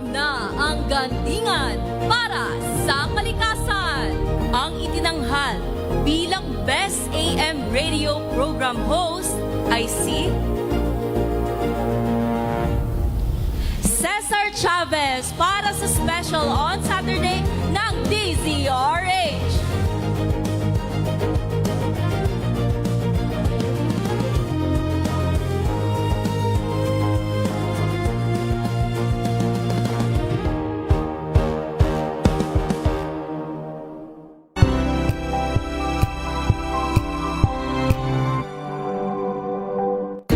na ang gandingan para sa kalikasan. Ang itinanghal bilang Best AM Radio Program Host ay si Cesar Chavez para sa special on Saturday ng DZRH.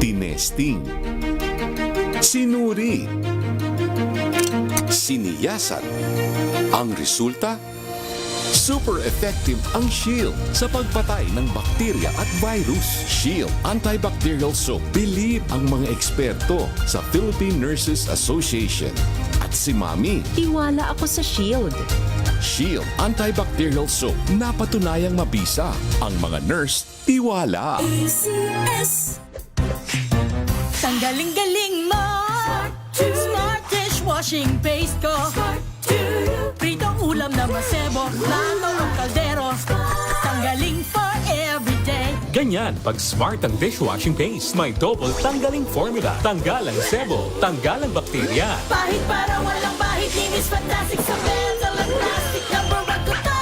Tinesting, sinuri, siniyasan. Ang resulta? Super effective ang Shield sa pagpatay ng bakterya at virus. Shield Antibacterial Soap. Believe ang mga eksperto sa Philippine Nurses Association. At si Mami. Tiwala ako sa Shield. Shield Antibacterial Soap. Napatunayang mabisa. Ang mga nurse, tiwala. Tanggaling-galing mo Smart dishwashing paste ko Pritong ulam na masebo Plato ng kaldero Tanggaling for everyday Ganyan pag smart ang dishwashing paste. May double tanggaling formula. Tanggal ang sebo, tanggal ang bakterya. Pahit para walang bahid Linis fantastic sa metal at plastic Number one ko to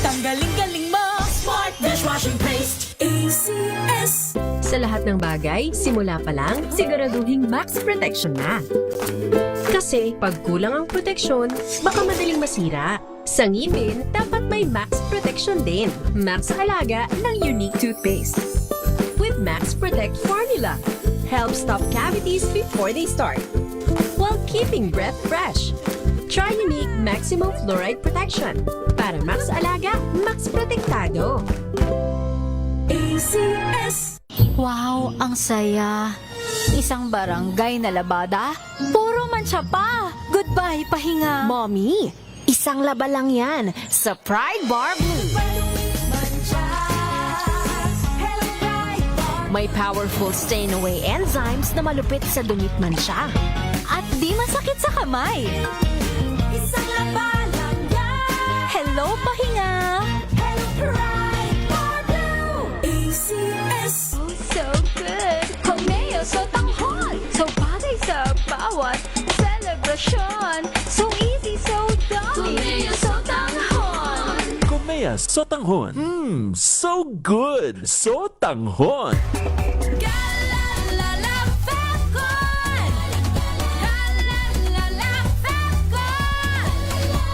Tanggaling-galing mo Smart dishwashing paste ACS. Sa lahat ng bagay, simula pa lang, siguraduhing max protection na. Kasi pag kulang ang proteksyon, baka madaling masira. Sa ngipin, dapat may max protection din. Max Alaga ng Unique Toothpaste. With Max Protect Formula. Help stop cavities before they start. While keeping breath fresh. Try Unique Maximum Fluoride Protection. Para Max Alaga, Max Protektado. ACS. Wow, ang saya. Isang barangay na labada, puro mancha pa. Goodbye, pahinga. Mommy, isang laba lang yan sa Pride Bar Blue. May powerful stain-away enzymes na malupit sa dumit mansya. At di masakit sa kamay. Isang laba lang yan. Hello, pahinga. Hello, Pride Bar Blue. ACS. Oh, so good. Komeo, so tanghon. So bagay sa bawat celebration. So easy, so dummy. Komeo, so tanghon. Komea Sotanghon. So good. Sotanghon.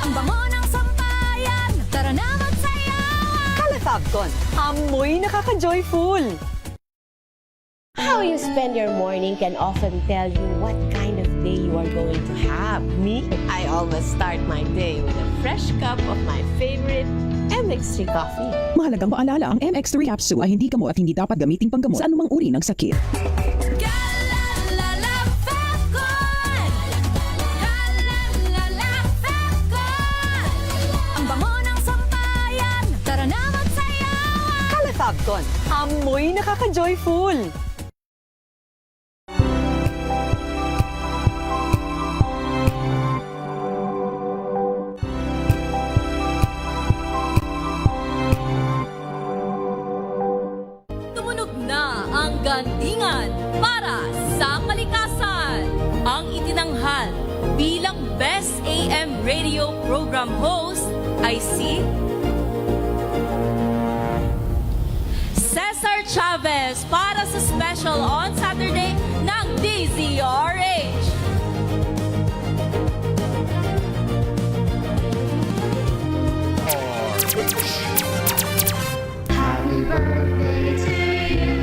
Ang bango ng sampayan. Tara na magsayawan. Kalafabcon, amoy nakaka-joyful. How you spend your morning can often tell you what kind of day you are going to have. Me, I always start my day with a fresh cup of my favorite MX3 coffee. Mahalagang paalala, ang MX3 capsule ay hindi gamot at hindi dapat gamiting panggamot sa anumang uri ng sakit. Ang bango ng sampayan. Tara na magsayawan. Kalafabcon, amoy nakaka-joyful. Tumunog na ang gandingan para sa kalikasan. Ang itinanghal bilang Best AM Radio Program Host ay si Cesar Chavez para sa special on Saturday ng DZRH. Happy birthday to you.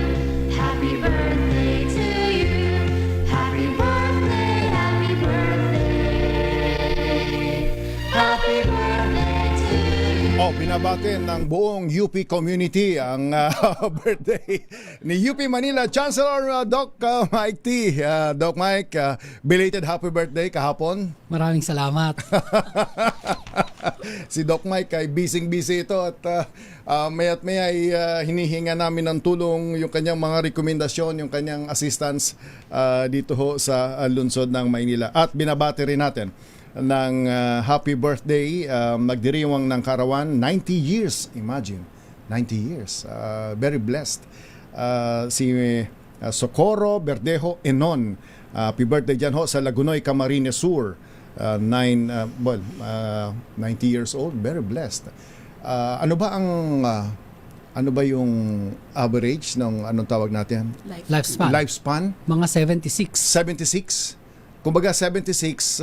Happy birthday to you. Happy birthday, happy birthday. Happy birthday to you. Binabatin ng buong UP community ang birthday ni UP Manila Chancellor Doc Mike T. Doc Mike, belated happy birthday kahapon. Maraming salamat. Si Doc Mike ay busy ito at maya't maya ay hinihinga namin ng tulong yung kanyang mga rekomendasyon, yung kanyang assistance dito ho sa lungsod ng Maynila. At binabati rin natin ng happy birthday, nagdiriwang ng Karawan, 90 years, imagine, 90 years, very blessed. Si Socorro Verdejo Enon, happy birthday dyan ho sa Lagunoy, Camarines Sur. 90 years old, very blessed. Ano ba yung average ng anong tawag natin? Lifespan? Mga 76. 76. Kumbaga 76,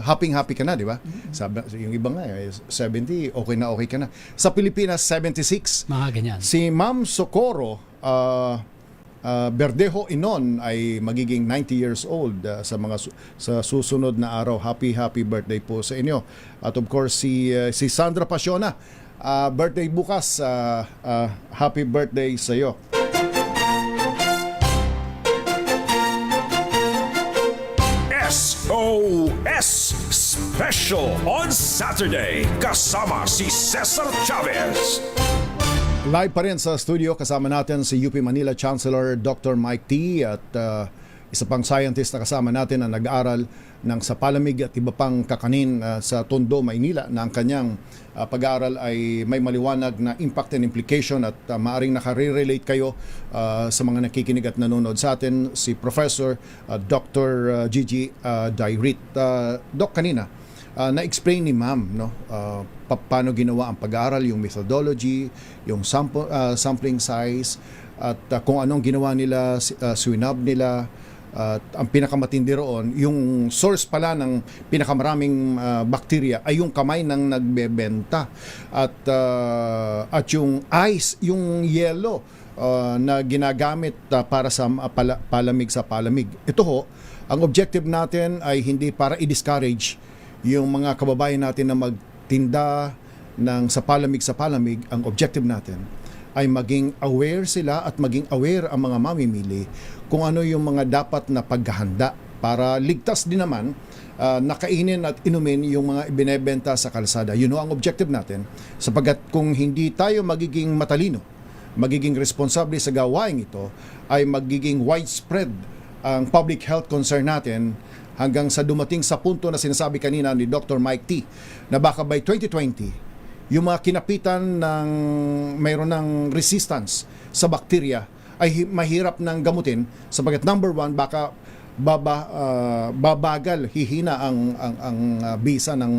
happy ka na, di ba? Yung iba nga, 70, okay ka na. Sa Pilipinas, 76. Mga ganyan. Si Ma'am Socorro Verdejo Inon ay magiging 90 years old sa susunod na araw. Happy birthday po sa inyo. At of course si Sandra Pasiona, birthday bukas. Happy birthday sa iyo. SOS Special on Saturday kasama si Cesar Chavez. Live pa rin sa studio, kasama natin si UP Manila Chancellor Dr. Mike T. at isa pang scientist na kasama natin na nag-aaral ng sa palamig at iba pang kakanin sa Tondo, Maynila, na ang kanyang pag-aaral ay may maliwanag na impact and implication at maaring nakarelate kayo sa mga nakikinig at nanonood sa atin, si Professor Dr. Gigi Dairit. Doc, kanina na-explain ni Ma'am, no, paano ginawa ang pag-aaral, yung methodology, yung sampling size, at kung anong ginawa nila, swinab nila. At ang pinakamatindi roon, yung source pala ng pinakamaraming bakterya ay yung kamay ng nagbebenta. At yung ice, yung yellow na ginagamit para sa palamig sa palamig. Ito ho, ang objective natin ay hindi para i-discourage yung mga kababayan natin na magtinda ng sa palamig. Ang objective natin ay maging aware sila at maging aware ang mga mamimili kung ano yung mga dapat na paghahanda para ligtas din naman nakainin at inumin yung mga ibinebenta sa kalsada. Yun ang objective natin, sapagkat kung hindi tayo magiging matalino, magiging responsable sa gawain ito, ay magiging widespread ang public health concern natin hanggang sa dumating sa punto na sinasabi kanina ni Dr. Mike T. na baka by 2020, yung mga kinapitan ng mayroon ng resistance sa bakterya ay mahirap nang gamutin, sapagkat number one, baka babagal, hihina ang bisa ng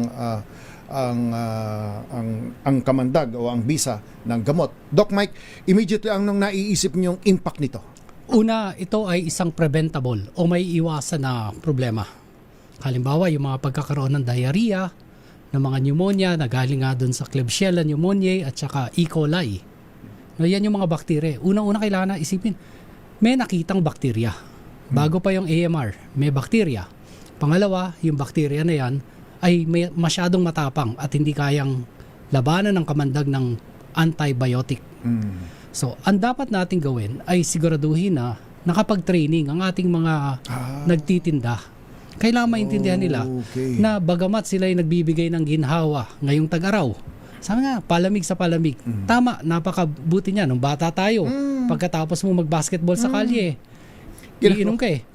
ang kamandag o ang bisa ng gamot. Doc Mike, immediately ang nung naiisip niyong impact nito? Una, ito ay isang preventable o may iwasan na problema. Halimbawa, yung mga pagkakaroon ng diarrhea, ng mga pneumonia na galing nga doon sa Klebsiella pneumoniae at saka E. coli. No, yan yung mga bakterya. Unang-una kailangan na isipin, may nakitang bakterya. Bago pa yung AMR, may bakterya. Pangalawa, yung bakterya na yan ay masyadong matapang at hindi kayang labanan ng kamandag ng antibiotic. So, ang dapat natin gawin ay siguraduhin na nakapag-training ang ating mga nagtitinda. Kailangan maintindihan nila na bagamat sila ay nagbibigay ng ginhawa ngayong tag-araw. Sabi nga, palamig sa palamig. Tama, napakabuti niya. Nung bata tayo, pagkatapos mo mag-basketball sa kalye, iinom ka eh.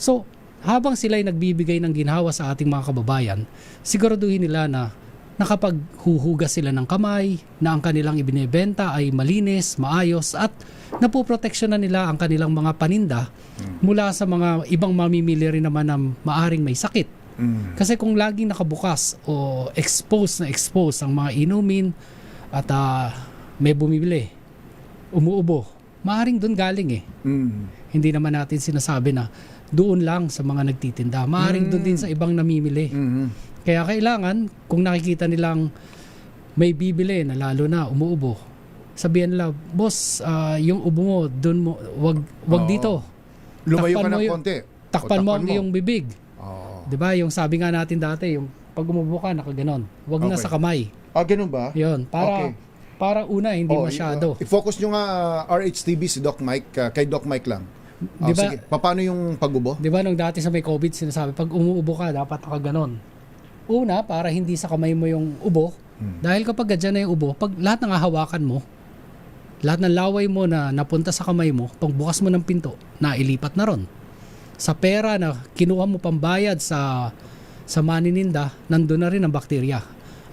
So, habang sila ay nagbibigay ng ginhawa sa ating mga kababayan, siguraduhin nila na nakapaghuhugas sila ng kamay, na ang kanilang ibinebenta ay malinis, maayos, at napoproteksyonan nila ang kanilang mga paninda mula sa mga ibang mamimili rin naman na maaring may sakit. Kasi kung laging nakabukas o exposed ang mga inumin at may bumibili, umuubo, maaring doon galing eh. Hindi naman natin sinasabi na doon lang sa mga nagtitinda. Maaring doon din sa ibang namimili. Kaya kailangan, kung nakikita nilang may bibili na lalo na umuubo, sabihan nila, boss, yung ubo mo, doon mo, wag dito. Lumayo ka ng konti. Takpan mo ang iyong bibig. Diba? Yung sabi nga natin dati, yung pag umubo ka, nakaganon. Wag na sa kamay. Ganun ba? Yun, para una, hindi masyado. I-focus nyo nga RHTB si Doc Mike, kay Doc Mike lang. Diba, sige. Paano yung pag-ubo? Diba nung dati sa may COVID, sinasabi, pag umuubo ka, dapat nakaganon. Una, para hindi sa kamay mo yung ubo. Dahil kapag dyan na yung ubo, pag lahat ng hahawakan mo, lahat ng laway mo na napunta sa kamay mo, pagbukas mo ng pinto, nailipat na ron. Sa pera na kinuha mo pambayad sa manininda, nandun na rin ang bakterya.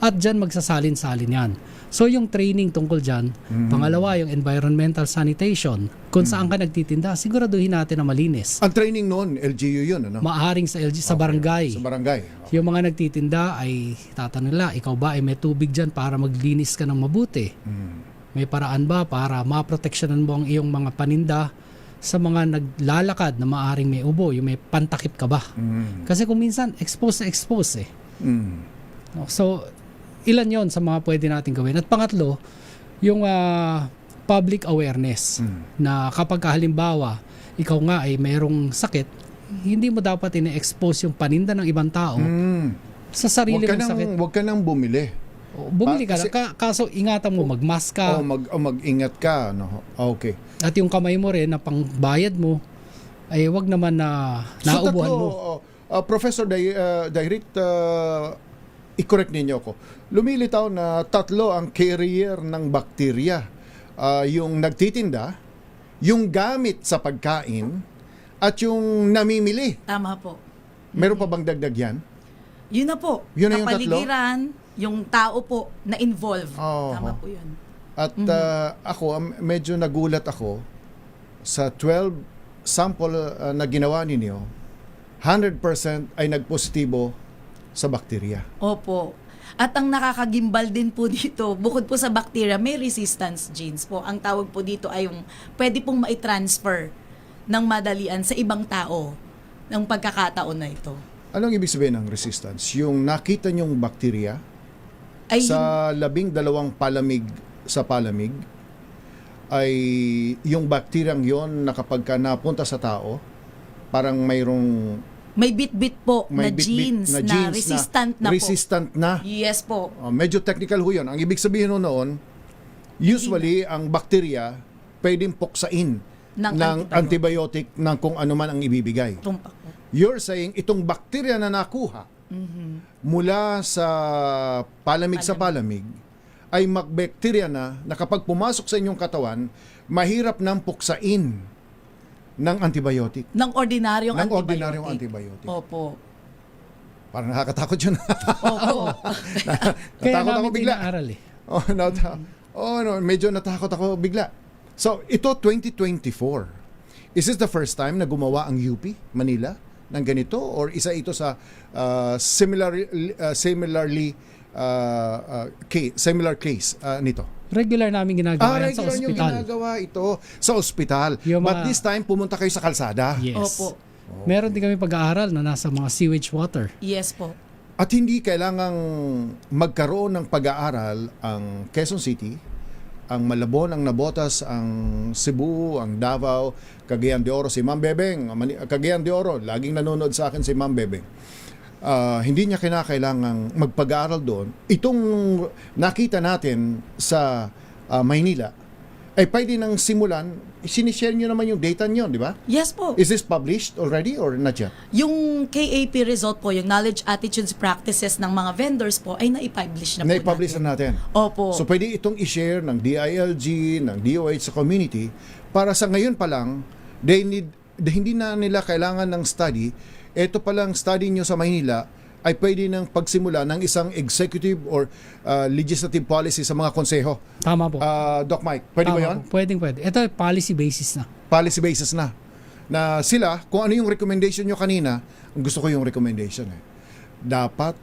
At dyan magsasalin-salin yan. So yung training tungkol dyan, pangalawa yung environmental sanitation, kung saan ka nagtitinda, siguraduhin natin na malinis. Ang training noon, LGU yun, ano? Maaring sa LG, sa barangay. Sa barangay. Yung mga nagtitinda ay tatanong nila, ikaw ba ay may tubig dyan para maglinis ka ng mabuti? May paraan ba para maproteksyonan mo ang iyong mga paninda sa mga naglalakad na maaring may ubo, yung may pantakip ka ba? Kasi kung minsan, expose eh. So, ilan yon sa mga pwede natin gawin. At pangatlo, yung public awareness na kapag halimbawa, ikaw nga ay mayroong sakit, hindi mo dapat ine-expose yung paninda ng ibang tao sa sarili mong sakit. Huwag ka nang bumili. Bumili ka lang. Kaso ingatan mo, mag-mask ka. Mag-ingat ka. No? Okay. At yung kamay mo rin na pangbayad mo, ay wag naman na naubuhan mo. Professor Dairit, i-correct ninyo ako. Lumilitaw na 3 ang carrier ng bakterya. Yung nagtitinda, yung gamit sa pagkain, at yung namimili. Tama po. Meron pa bang dagdag yan? Yun na po. Yun na yung kapaligiran, yung tao po na involved. Tama po yun. At ako, medyo nagulat ako sa 12 sample na ginawa ninyo, 100% ay nagpositibo sa bakterya. Opo. At ang nakakagimbal din po dito, bukod po sa bacteria, may resistance genes po. Ang tawag po dito ay yung pwede pong mai-transfer ng madalian sa ibang tao ng pagkakataon na ito. Anong ibig sabihin ng resistance? Yung nakita nyong bakterya Ay, sa 12 palamig sa palamig, ay yung bakteryang yon na kapag ka napunta sa tao, parang may bit-bit po na genes na resistant na po. Resistant na. Yes po. Medyo technical ho yun. Ang ibig sabihin noon, usually ang bakterya pwedeng puksain ng antibiotic ng kung ano man ang ibibigay. Tumpak po. You're saying itong bakterya na nakuha mula sa palamig sa palamig ay magbakterya na kapag pumasok sa inyong katawan, mahirap nang puksain ng antibiotic. Ng ordinaryong antibiotic. Opo. Parang nakakatakot yun. Opo. Kaya natakot ako namin bigla. inaaral eh. Medyo natakot ako bigla. So, ito 2024. Is this the first time na gumawa ang UP, Manila, ng ganito? Or isa ito sa similar case nito? Regular namin ginagawa yan sa regular ospital. yung ginagawa ito sa ospital. But this time, pumunta kayo sa kalsada. Yes. Opo. Meron din kami pag-aaral na nasa mga sewage water. Yes po. At hindi kailangang magkaroon ng pag-aaral ang Quezon City, ang Malabon, ang Nabotas, ang Cebu, ang Davao, Cagayan de Oro, si Ma'am Bebeng. Cagayan de Oro, laging nanonood sa akin si Ma'am Bebeng. Hindi niya kinakailangang magpag-aaral doon. Itong nakita natin sa Maynila, ay pwede nang simulan, sinishare nyo naman yung data nyo, di ba? Yes po. Is this published already or not yet? Yung KAP result po, yung Knowledge, Attitudes, Practices ng mga vendors po, ay naipublish na po Naipublish na natin. Opo. So pwede itong i-share ng DILG, ng DOH sa community para sa ngayon pa lang, hindi na nila kailangan ng study. Ito palang study nyo sa Maynila ay pwede nang pagsimula ng isang executive or legislative policy sa mga konseho. Tama po. Doc Mike, pwede ba yun? Pwede. Ito ay policy basis na. Policy basis na. Na sila, kung ano yung recommendation nyo kanina, gusto ko yung recommendation. Dapat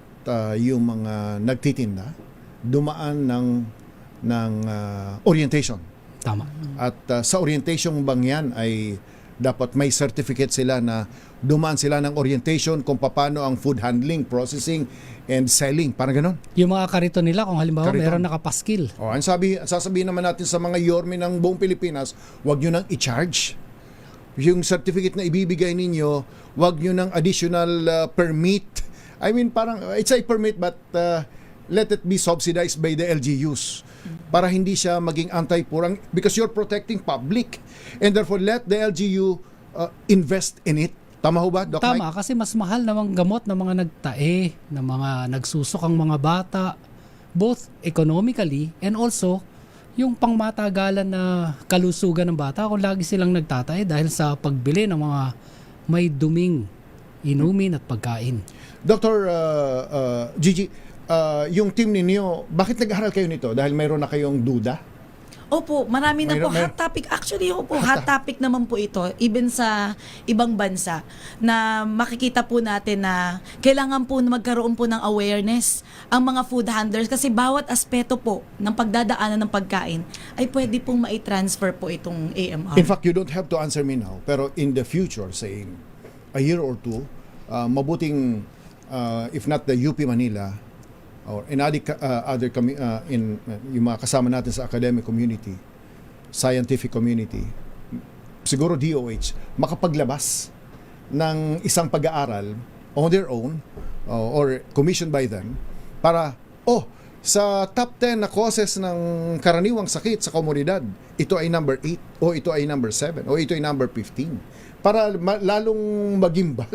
yung mga nagtitinda dumaan ng orientation. Tama. At sa orientation bang yan ay dapat may certificate sila na dumaan sila ng orientation kung paano ang food handling, processing, and selling. Parang ganon. Yung mga kariton nila, kung halimbawa meron nakapaskil. Ang sasabihin naman natin sa mga yorme ng buong Pilipinas, huwag nyo nang i-charge. Yung certificate na ibibigay ninyo, huwag nyo nang additional permit. I mean, parang, it's a permit but let it be subsidized by the LGUs para hindi siya maging anti-purang because you're protecting public and therefore let the LGU invest in it Tama ho ba, Doc Tama, Mike? kasi mas mahal namang gamot ng mga nagtae, ng mga nagsusukang mga bata, both economically and also yung pangmatagalan na kalusugan ng bata kung lagi silang nagtatae dahil sa pagbili ng mga may duming inumin at pagkain. Dr. Gigi, yung team ninyo, bakit nag-aaral kayo nito? Dahil mayroon na kayong duda? Opo, marami na po Mayroon- hot topic. Actually, hot topic naman po ito, even sa ibang bansa, na makikita po natin na kailangan po na magkaroon po ng awareness ang mga food handlers kasi bawat aspeto po ng pagdadaanan ng pagkain ay pwede pong mai-transfer po itong AMR. In fact, you don't have to answer me now. Pero in the future, say, a year or two, mabuting, if not the UP Manila, or in yung mga kasama natin sa academic community, scientific community, siguro DOH, makapaglabas ng isang pag-aaral on their own or commissioned by them para, sa top 10 na causes ng karaniwang sakit sa komunidad, ito ay number 8 o ito ay number 7 o ito ay number 15 para lalong magimbal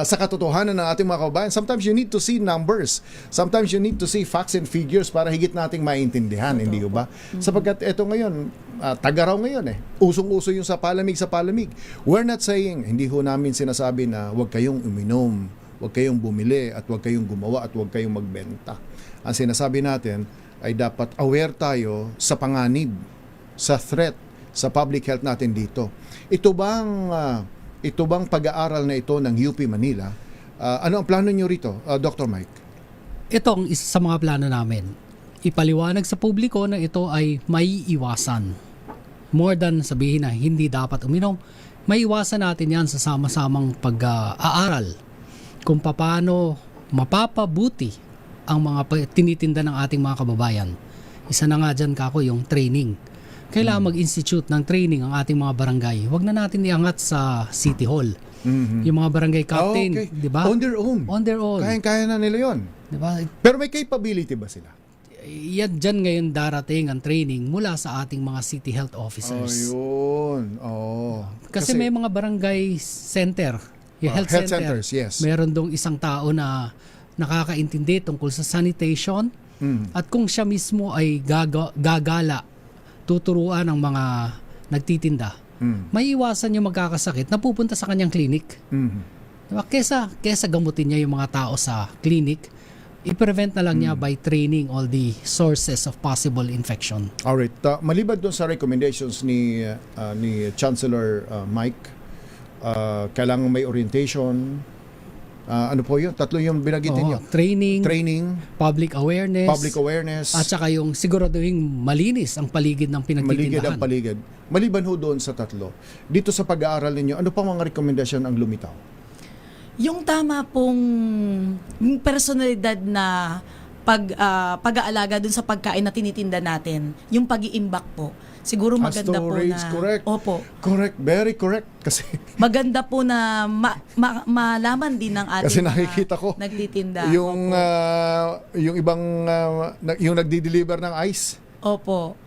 sa katotohanan ng ating mga kababayan. Sometimes you need to see numbers. Sometimes you need to see facts and figures para higit nating maintindihan, hindi ba? Sapagkat ito ngayon, tagaraw ngayon Usong-uso yung sa palamig. We're not saying, hindi ho namin sinasabi na huwag kayong uminom, huwag kayong bumili, at huwag kayong gumawa, at huwag kayong magbenta. Ang sinasabi natin ay dapat aware tayo sa panganib, sa threat, sa public health natin dito. Ito bang pag-aaral na ito ng UP Manila? Ano ang plano nyo rito, Dr. Mike? Ito ang isa sa mga plano namin. Ipaliwanag sa publiko na ito ay may iwasan. More than sabihin na hindi dapat uminom, may iwasan natin yan sa sama-samang pag-aaral kung paano mapapabuti ang mga tinitinda ng ating mga kababayan. Isa na nga dyan kako yung training. Kailangan mag-institute ng training ang ating mga barangay. Huwag na natin iangat sa City Hall. Yung mga barangay captain, Okay. di ba? On their own. Kaya na nila yon. Di ba? Pero may capability ba sila? Yan dyan ngayon darating ang training mula sa ating mga city health officers. Ayun. Kasi may mga barangay center, yung health center. Centers, yes. Meron dong isang tao na nakakaintindi tungkol sa sanitation at kung siya mismo ay gagala, tuturuan ng mga nagtitinda, may iwasan yung magkakasakit na pupunta sa kanyang clinic. Diba? Kesa gamutin niya yung mga tao sa clinic, i-prevent na lang niya by training all the sources of possible infection. Alright. Maliban doon sa recommendations ni Chancellor Mike, kailangan may orientation. Ano po yun? Tatlo yung binagitin niyo. Training, public awareness, at saka yung siguraduhin malinis ang paligid ng pinagtitindahan. Maliban ho doon sa tatlo, dito sa pag-aaral ninyo, ano pang mga rekomendasyon ang lumitaw? Yung tama pong personalidad na pag-aalaga dun sa pagkain na tinitinda natin, yung pag-iimbak po. Siguro maganda po na... Correct. Opo. Correct. Very correct. Kasi maganda po na malaman din ng ating kasi nakikita ko nagtitinda. Yung ibang yung nagdi-deliver ng ice. Opo.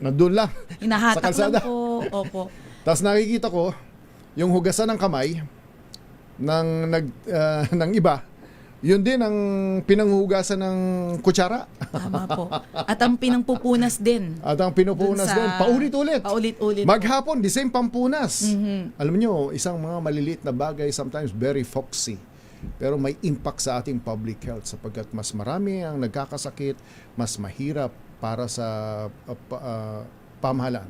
Nandun lang. Inahatak sa kalsada. lang po. Opo. Tapos nakikita ko yung hugasan ng kamay ng iba. Yun din ang pinanghugasan ng kutsara. Tama po. At ang pinangpupunas din. Paulit-ulit. Paulit-ulit. Maghapon, the same pampunas. Alam nyo, isang mga maliliit na bagay, sometimes very foxy. Pero may impact sa ating public health sapagkat mas marami ang nagkakasakit, mas mahirap para sa pamahalaan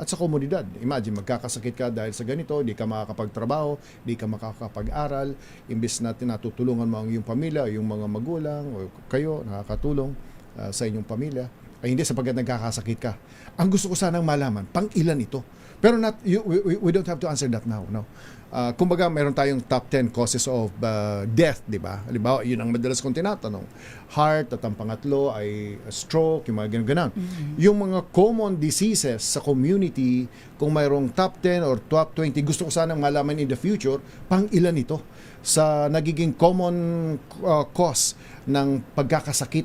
at sa komunidad. Imagine, magkakasakit ka dahil sa ganito, di ka makakapagtrabaho, di ka makakapag-aral, imbes na tinatutulungan mo ang iyong pamilya, yung mga magulang, o kayo, nakakatulong sa inyong pamilya, ay hindi sapagkat nagkakasakit ka. Ang gusto ko sanang malaman, pang ilan ito? Pero we don't have to answer that now. No? Kumbaga, meron tayong top 10 causes of death, di ba? Halimbawa, yun ang madalas kong tinatanong. Heart, at ang pangatlo ay stroke, yung mga ganun. Yung mga common diseases sa community, kung mayroong top 10 or top 20, gusto ko sanang malaman in the future, pang ilan ito sa nagiging common cause ng pagkakasakit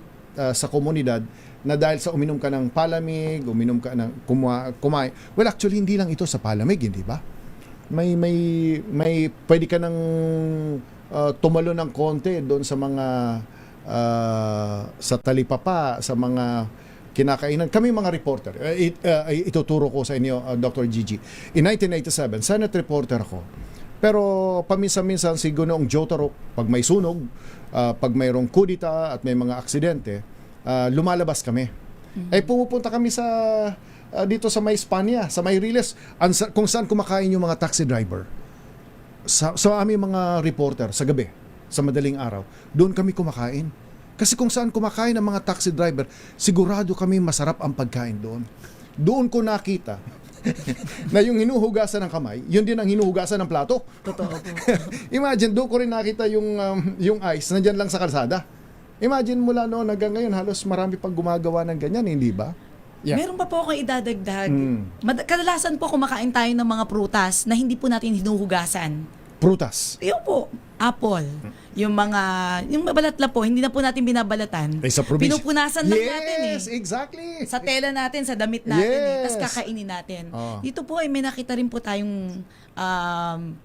sa komunidad na dahil sa uminom ka ng palamig, uminom ka ng kumain. Well, actually, hindi lang ito sa palamig, hindi ba? may pwede ka nang tumalo ng konti doon sa mga sa talipapa, sa mga kinakainan. Kami mga reporter, ituturo ko sa inyo, Dr. Gigi. In 1987, Senate reporter ako. Pero paminsan-minsan si Ginoong Jotaro, pag may sunog, pag mayroong kudita at may mga aksidente, lumalabas kami. Pumupunta kami sa dito sa may Spanya, sa may Riles, kung saan kumakain yung mga taxi driver. Sa aming mga reporter sa gabi, sa madaling araw, doon kami kumakain. Kasi kung saan kumakain ang mga taxi driver, sigurado kami masarap ang pagkain doon. Doon ko nakita na yung hinuhugasan ng kamay, yun din ang hinuhugasan ng plato. Totoo po. Imagine, doon ko rin nakita yung ice, nandyan lang sa kalsada. Imagine mula noon hanggang ngayon, halos marami pang gumagawa ng ganyan, hindi ba? Yeah. Meron pa po akong idadagdag. Kadalasan po kumakain tayo ng mga prutas na hindi po natin hinuhugasan. Prutas? Yun po, apple. Yung mabalatla po, hindi na po natin binabalatan. Sa probinsya. Pinupunasan lang natin eh. Yes, exactly. Sa tela natin, sa damit natin Yes. Tapos kakainin natin. Oh. Dito po ay may nakita rin po tayong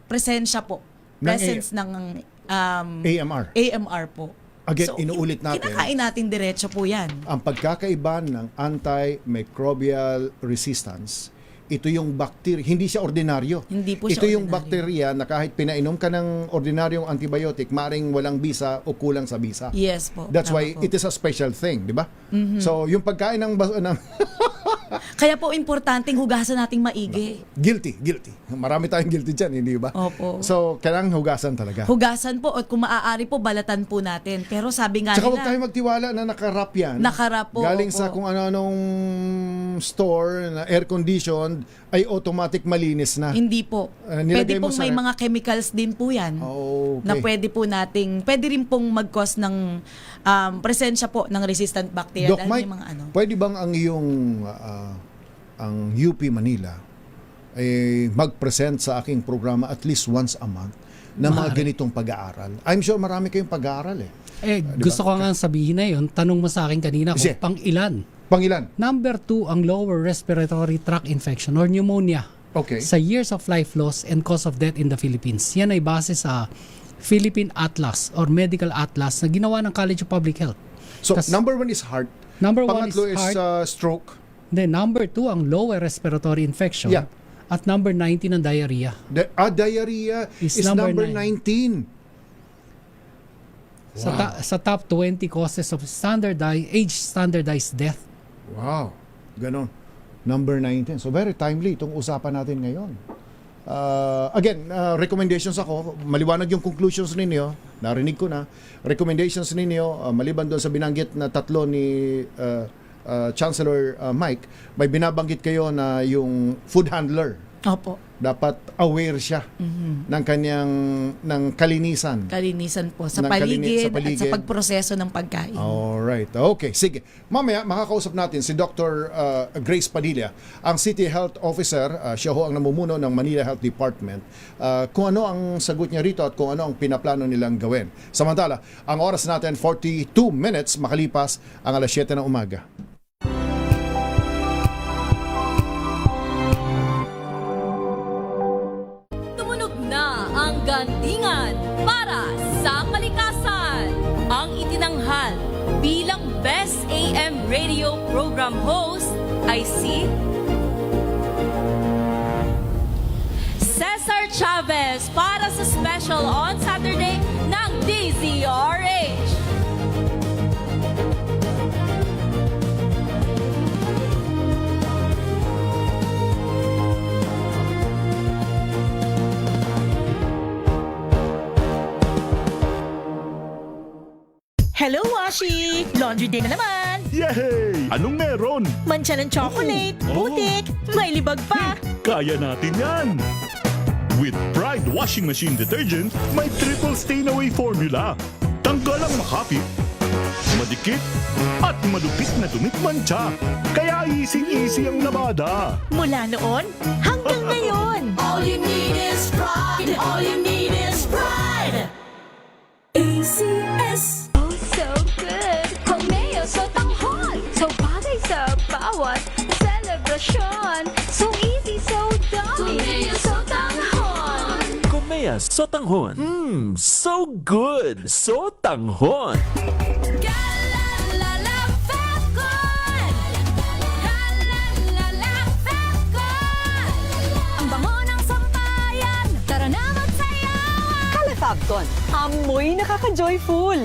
presensya po. Presence ng AMR po. Again, So, inuulit natin. Kinakain natin diretso po yan. Ang pagkakaiba ng antimicrobial resistance, ito yung bacteria, hindi siya ordinaryo. Hindi po ito siya yung ordinaryo. bacteria na kahit pinainom ka ng ordinaryong antibiotic, maring walang bisa o kulang sa bisa. Yes po. That's Tama why po. it is a special thing, di ba? So, yung pagkain ng Kaya po importanteng hugasan nating maigi. guilty. Marami tayong guilty dyan, hindi ba? Opo. So, kailangan hugasan talaga. Hugasan po at kung maaari po balatan po natin. Pero sabi nga Tsaka huwag nila, tayo magtiwala na nakarap yan. Nakarap po, Galing opo. sa kung ano-anong store na air-conditioned ay automatic malinis na. hindi po. Nilagay Pwede mo pong sa may mga chemicals din po yan. Okay. Na pwede rin pong mag-cause ng presensya po ng resistant bacteria. Doc Dahil may Mike, mga pwede bang ang iyong ang UP Manila ay mag-present sa aking programa at least once a month na mga ganitong pag-aaral? I'm sure marami kayong pag-aaral eh. Diba? Gusto ko nga sabihin na yun, tanong mo sa akin kanina kung Sige. pang-ilan. Pang-ilan? Number 2, ang lower respiratory tract infection or pneumonia. Okay. Sa years of life loss and cause of death in the Philippines. Yan ay base sa Philippine Atlas or Medical Atlas na ginawa ng College of Public Health. So, number 1 is heart. Number 1 Pangatlo is heart. stroke. Then number 2, ang lower respiratory infection. Yeah. At number 19, ang diarrhea. Diarrhea is number 19. Wow. Sa top 20 causes of age-standardized death. Wow. Ganon. Number 19. So very timely itong usapan natin ngayon. Again, recommendations ako. Maliwanag yung conclusions ninyo. Narinig ko na. Recommendations ninyo, maliban doon sa binanggit na tatlo ni Chancellor Mike, may binabanggit kayo na yung food handler. Opo. Dapat aware siya ng kanyang kalinisan. Kalinisan po sa Ng paligid, sa paligid. at sa pagproseso ng pagkain. Alright. Okay. Sige. Mamaya, makakausap natin si Dr. Grace Padilla, ang City Health Officer. Siya ho ang namumuno ng Manila Health Department. Kung ano ang sagot niya rito at kung ano ang pinaplano nilang gawin. Samantala, ang oras natin, 42 minutes makalipas ang alas 7 ng umaga. Tumunog na ang gandingan para sa kalikasan. Ang itinanghal bilang Best AM Radio Program Host ay si Cesar Chavez para sa special on Saturday ng DZRH. Hello, Washi! Laundry day na naman! Yay! Anong meron? Mancha ng chocolate, putik, may libag pa! Kaya natin yan! With Pride Washing Machine Detergent, may triple stain-away formula. Tanggal ang makapit, madikit, at madupit na dumit mancha. Kaya easy-easy ang labada. Mula noon hanggang ngayon! All you need is pride. All you need is pride. ACS. Oh, so good! Komeo so tanghal! So bagay sa bawat selebrasyon. So easy, so dami! Komeo so tanghal! Papaya sotanghon. So good! Sotanghon! Ang bango ng sampayan, tara na magsayawan. Calafabcon, amoy nakaka-joyful.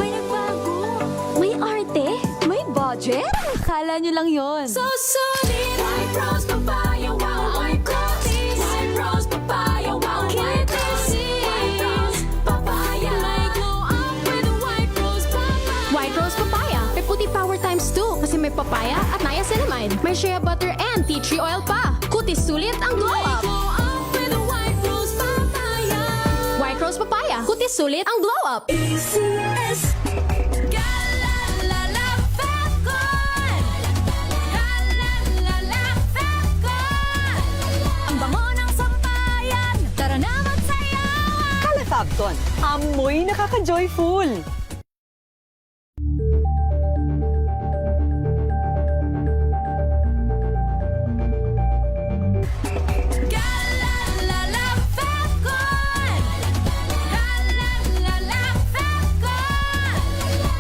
May nagbago, may arte, may budget. Akala nyo lang yon. So solid, White Rose Papaya, wow, White Rose. White Rose Papaya, wow, White Rose. White Rose Papaya, may glow up with White Rose Papaya. White Rose Papaya. May puti power times 2 kasi may papaya at niacinamide. May shea butter and tea tree oil pa. Kutis sulit ang glow up. Glow up with White Rose Papaya. White Rose Papaya. Kutis sulit ang glow up. ACS. Ang bango ng sampayan, tara na magsayawan. Calafabcon, amoy nakaka-joyful.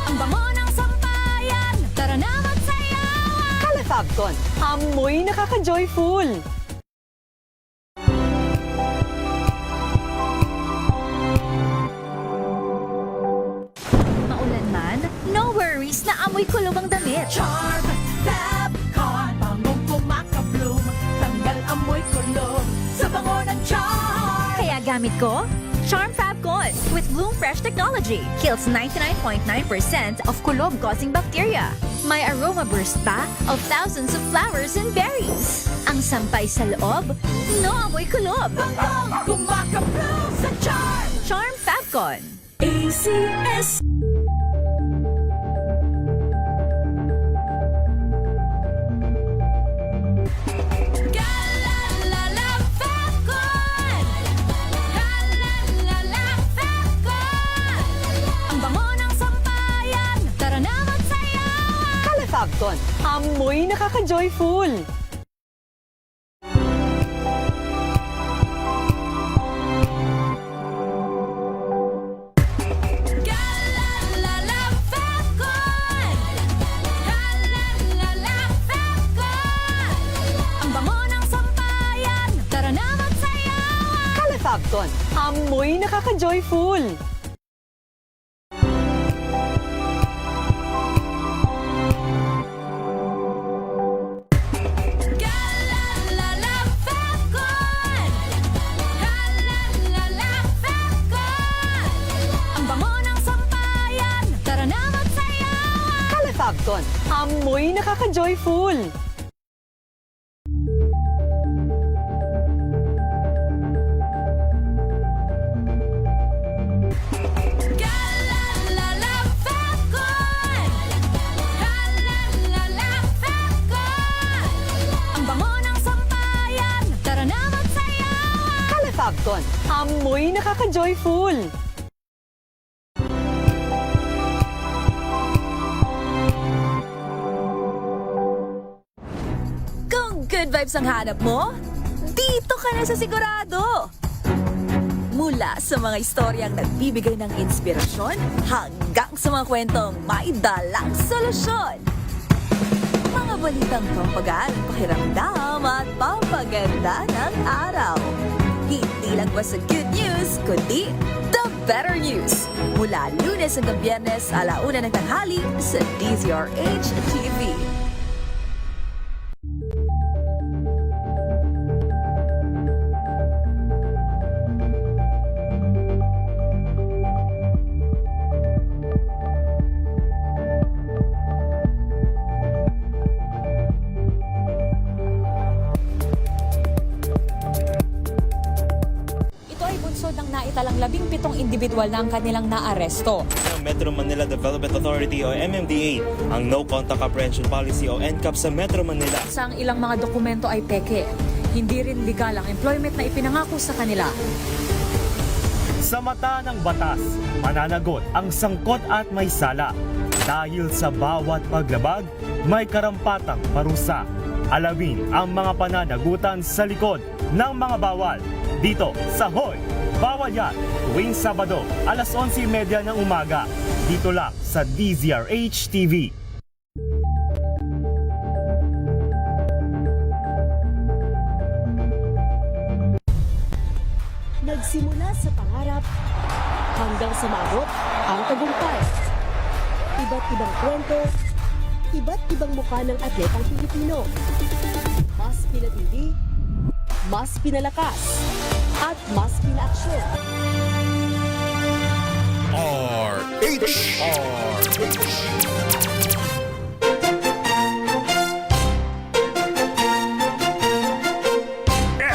Ang bango ng sampayan, tara na magsayawan. Calafabcon, amoy nakaka-joyful. Maulan man, no worries na amoy kulog ang damit. Charm Fabcon, bangong kumakabloom, tanggal amoy kulog sa bango ng charm. Kaya gamit ko, Charm Fabcon with Bloom Fresh technology. Kills 99.9% of kulob-causing bacteria. May aroma burst pa of thousands of flowers and berries. Ang sampay sa loob, no amoy kulob. Bangong kumakabloom sa charm. Charm Fabcon. ACS. Ang bango ng sampayan, tara na magsayawan. Calafabcon, amoy nakaka-joyful. Ang bango ng sampayan, tara na magsayawan. Calafabcon, amoy nakaka-joyful. Ang bango ng sampayan, tara na magsayawan. Calafabcon, amoy nakaka-joyful. Ang bango ng sampayan, tara na magsayawan. Calafabcon, amoy nakaka-joyful. Kung good vibes ang hanap mo, dito ka na sa sigurado. Mula sa mga istoryang nagbibigay ng inspirasyon hanggang sa mga kwentong may dalang solusyon. Mga balitang pampagaan, pakiramdam at pampaganda ng araw. Hindi lang ba sa good news, kundi the better news. Mula Lunes hanggang Biyernes, 1:00 ng tanghali sa DZRH TV. Naitalang 17 individual na ang kanilang naaresto. Ng Metro Manila Development Authority o MMDA ang No Contact Apprehension Policy o NCAP sa Metro Manila. Sa ang ilang mga dokumento ay peke. Hindi rin legal ang employment na ipinangako sa kanila. Sa mata ng batas, mananagot ang sangkot at may sala. Dahil sa bawat paglabag, may karampatang parusa. Alawin ang mga pananagutan sa likod ng mga bawal. dito sa Hoy! Bawal yan! Tuwing Sabado, alas 11:30 ng umaga. Dito lang sa DZRH TV. Nagsimula sa pangarap hanggang sa maabot ang tagumpay. Iba't ibang kwento, iba't ibang mukha ng atletang Pilipino. Mas pinatindi, mas pinalakas, at mas pinaaksyon.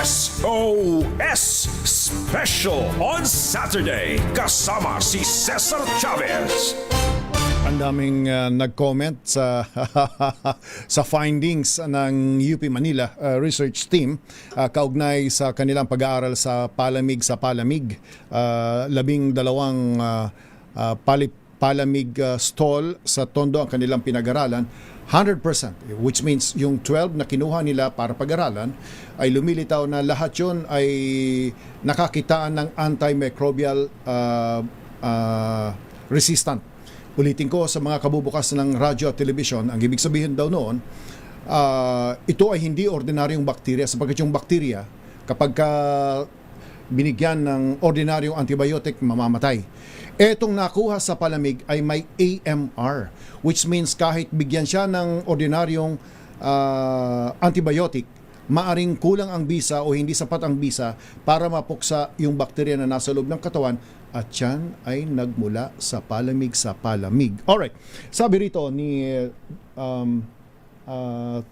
SOS Special on Saturday kasama si Cesar Chavez. Ang daming nag-comment sa sa findings ng UP Manila research team kaugnay sa kanilang pag-aaral sa Palamig sa Palamig. 12 palamig stall sa Tondo ang kanilang pinag-aralan. 100%, which means yung 12 na kinuha nila para pag-aralan ay lumilitaw na lahat yun ay nakakitaan ng antimicrobial resistant. Ulitin ko sa mga kabubukas ng radyo at telebisyon, ang ibig sabihin daw noon, ito ay hindi ordinaryong bakterya sapagkat yung bakterya kapag binigyan ng ordinaryong antibiotic, mamamatay. Etong nakuha sa palamig ay may AMR, which means kahit bigyan siya ng ordinaryong antibiotic, maaring kulang ang bisa o hindi sapat ang bisa para mapuksa yung bakterya na nasa loob ng katawan at yan ay nagmula sa palamig sa palamig. Alright, sabi rito ni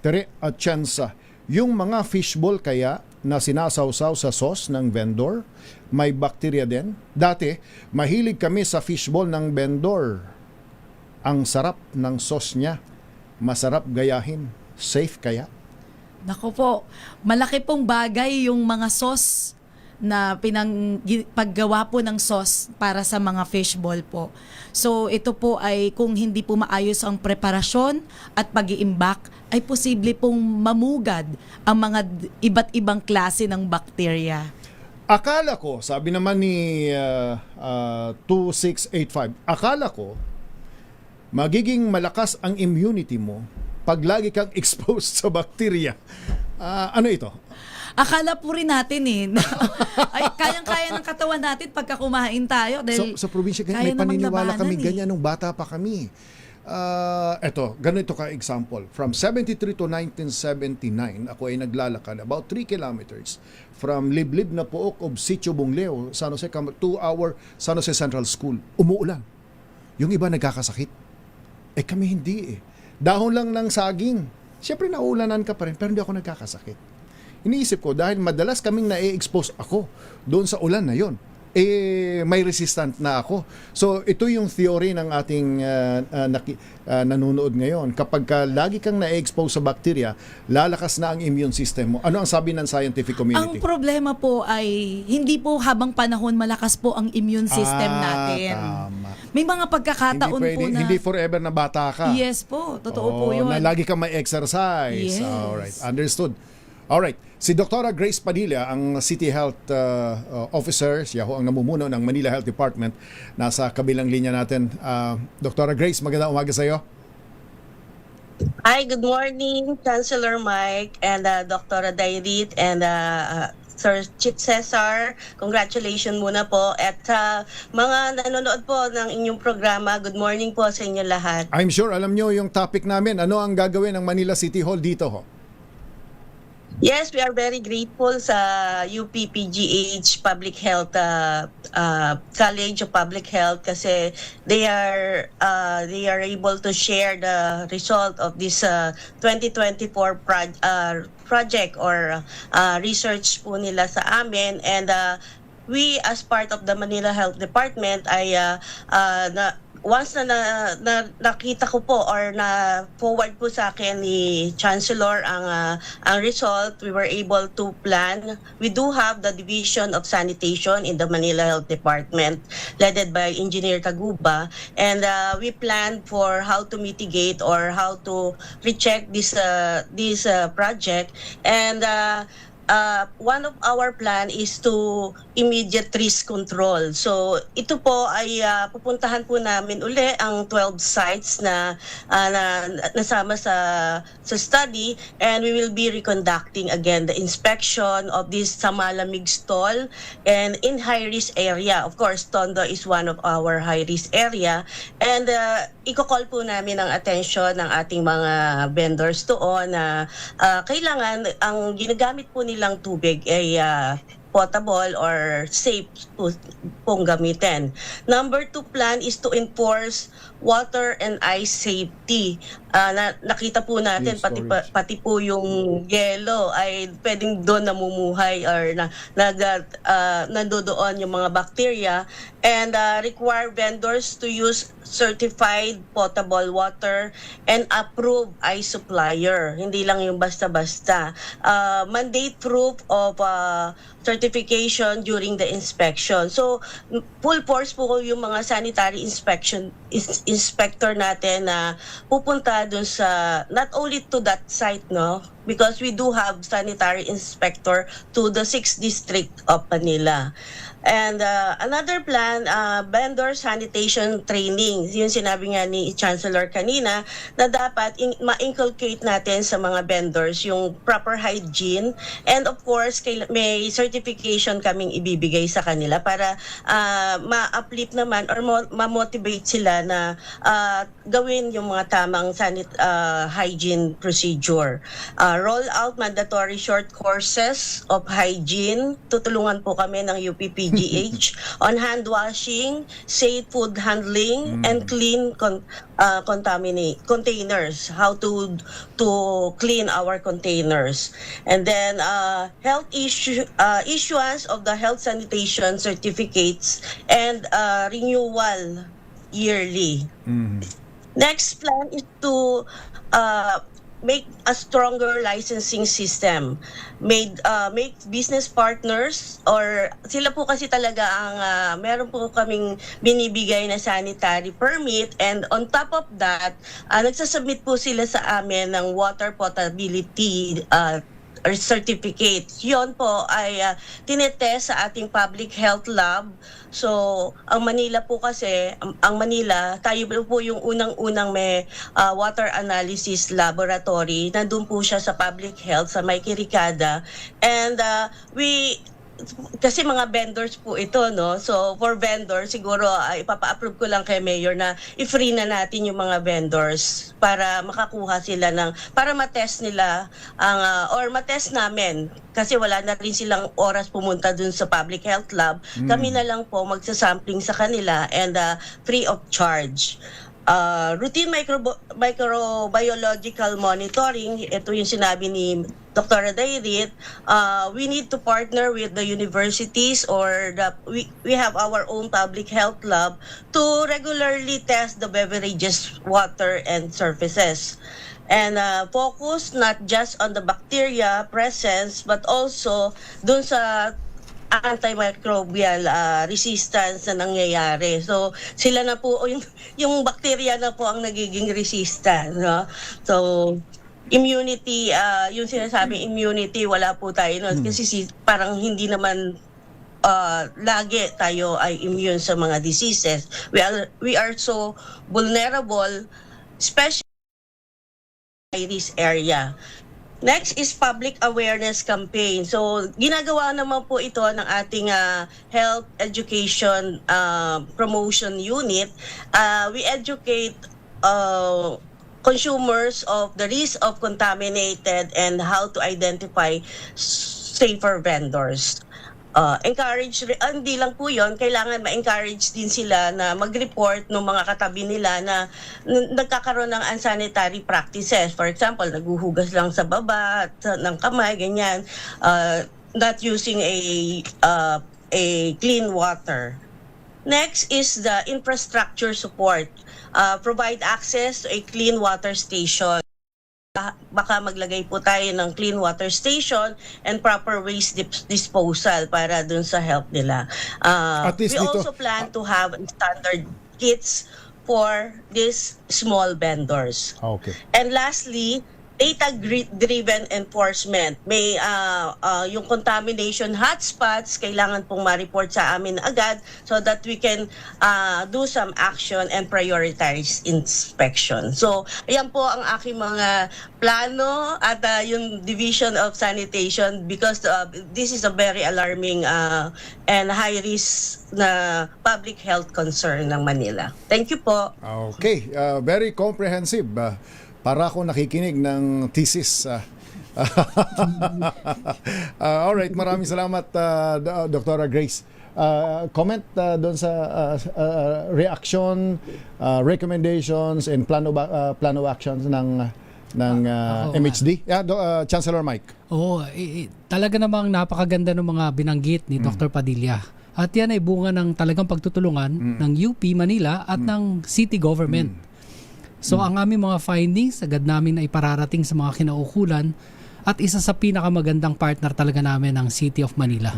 Tere Atienza, yung mga fishball kaya na sinasawsaw sa sauce ng vendor, may bakterya din. Dati, mahilig kami sa fishball ng vendor. Ang sarap ng sauce niya. Masarap gayahin. Safe kaya? Nako po, malaki pong bagay yung mga sauce na paggawa po ng sauce para sa mga fishball po. So ito po ay kung hindi po maayos ang preparasyon at pag-iimbak, ay posible pong mamugad ang mga iba't ibang klase ng bakterya. Akala ko, sabi naman ni 2685, akala ko magiging malakas ang immunity mo pag lagi kang exposed sa bakterya. Ano ito? Akala po rin natin ay kayang-kaya ng katawan natin pagka kumain tayo. Dahil sa probinsya, may paniniwala kami ganyan nung bata pa kami. Eto, ganito ka example. From 73 to 1979, ako ay naglalakad about 3 kilometers from Liblib na Pook of Sitio Bungleo, San Jose, 2-hour San Jose Central School. Umuulan. Yung iba nagkakasakit. Kami hindi Dahon lang ng saging. Siyempre nauulanan ka pa rin, pero hindi ako nagkakasakit. Iniisip ko, dahil madalas kaming na-expose ako doon sa ulan na yon, may resistant na ako. So ito yung theory ng ating nanonood ngayon. Kapag lagi kang na-expose sa bakterya, lalakas na ang immune system mo. Ano ang sabi ng scientific community? Ang problema po ay hindi po habang panahon malakas po ang immune system natin. Tama. May mga pagkakataon po na hindi forever na bata ka. Yes po, totoo po yun. Na lagi kang may exercise. Yes. Alright, understood. Alright, si Dr. Grace Padilla, ang City Health Officer, siya ho ang namumuno ng Manila Health Department. Nasa kabilang linya natin. Dr. Grace, magandang umaga sa iyo. Hi, good morning, Chancellor Mike and Dr. Dairit and Sir Chief Cesar. Congratulations muna po. At mga nanonood po ng inyong programa, good morning po sa inyo lahat. I'm sure alam nyo yung topic namin. Ano ang gagawin ng Manila City Hall dito ho? Yes, we are very grateful sa UP-PGH Public Health College of Public Health kasi they are able to share the result of this 2024 project or research po nila sa amin, and we as part of the Manila Health Department ay once na nakita ko po or na forward po sa akin ni Chancellor ang result, we were able to plan. We do have the Division of Sanitation in the Manila Health Department led by Engineer Taguba, and we planned for how to mitigate or how to recheck this project, and one of our plan is to immediate risk control. So ito po ay pupuntahan po namin uli ang 12 sites na nasama sa study, and we will be reconducting again the inspection of this Samalamig stall and in high-risk area. Of course, Tondo is one of our high-risk area, and i-call po namin ang attention ng ating mga vendors doon na kailangan ang ginagamit po nilang tubig ay potable or safe pong gamitin. Number 2 plan is to enforce water and ice safety. Nakita po natin pati po yung yelo ay pwedeng doon namumuhay or nandoon yung mga bacteria, and require vendors to use certified potable water and approved ice supplier. Hindi lang yung basta-basta. Mandate proof of certification during the inspection. So, full force po yung mga sanitary inspector natin na pupunta dun sa, not only to that site, no? Because we do have sanitary inspector to the 6th district of Manila. And another plan, vendor sanitation training. Yung sinabi nga ni Chancellor kanina na dapat ma-inculcate natin sa mga vendors yung proper hygiene, and of course may certification kaming ibibigay sa kanila para ma-uplift naman or ma-motivate sila na gawin yung mga tamang hygiene procedure. Roll out mandatory short courses of hygiene. Tutulungan po kami ng UPPGH on hand washing, safe food handling, and clean containers. How to clean our containers. And then issuance of the health sanitation certificates and renewal yearly. Next plan is to make a stronger licensing system. Make business partners, or sila po kasi talaga ang meron po kaming binibigay na sanitary permit, and on top of that, nagsasubmit po sila sa amin ng water potability or certificate. Yon po ay tinetest sa ating public health lab. So, ang Manila po kasi, ang Manila, tayo po yung unang-unang may water analysis laboratory. Nandun po siya sa public health, sa May Kirikada. And kasi mga vendors po ito, no? So, for vendors, siguro ipapa-approve ko lang kay Mayor na i-free na natin yung mga vendors para makakuha sila para matest nila or matest namin. Kasi wala na rin silang oras pumunta dun sa public health lab. Kami na lang po magsasampling sa kanila, and free of charge. Routine microbiological monitoring, ito yung sinabi ni Dr. Dairit. We need to partner with the universities, or we have our own public health lab to regularly test the beverages, water, and surfaces. And focus not just on the bacteria presence, but also dun sa antimicrobial resistance na nangyayari. So, sila na po, yung bacteria na po ang nagiging resistant. No? So, immunity, yung sinasabi immunity, wala po tayo nun. Kasi parang hindi naman lagi tayo ay immune sa mga diseases. We are so vulnerable, especially in this area. Next is public awareness campaign. So, ginagawa naman po ito ng ating health education promotion unit. We educate consumers of the risk of contaminated and how to identify safer vendors. Hindi lang po yun, kailangan ma-encourage din sila na mag-report ng mga katabi nila na nagkakaroon ng unsanitary practices. For example, naghuhugas lang sa baba ng kamay, ganyan, not using a clean water. Next is the infrastructure support. Provide access to a clean water station. Baka maglagay po tayo ng clean water station and proper waste disposal para dun sa health nila. We also plan to have standard kits for these small vendors. Okay. And lastly, data-driven enforcement. May yung contamination hotspots, kailangan pong ma-report sa amin agad so that we can do some action and prioritize inspection. So, ayan po ang aking mga plano at yung Division of Sanitation because this is a very alarming and high-risk na public health concern ng Manila. Thank you po. Okay, very comprehensive. Para ako nakikinig ng thesis. Alright, maraming salamat Dr. Grace. Comment doon sa reaction, recommendations and plan of actions ng MHD. Chancellor Mike. Oo, talaga namang napakaganda ng mga binanggit ni Dr. Padilla. At yan ay bunga ng talagang pagtutulungan ng UP Manila at ng city government. So ang aming mga findings, agad namin na ipararating sa mga kinaukulan at isa sa pinakamagandang partner talaga namin ang City of Manila.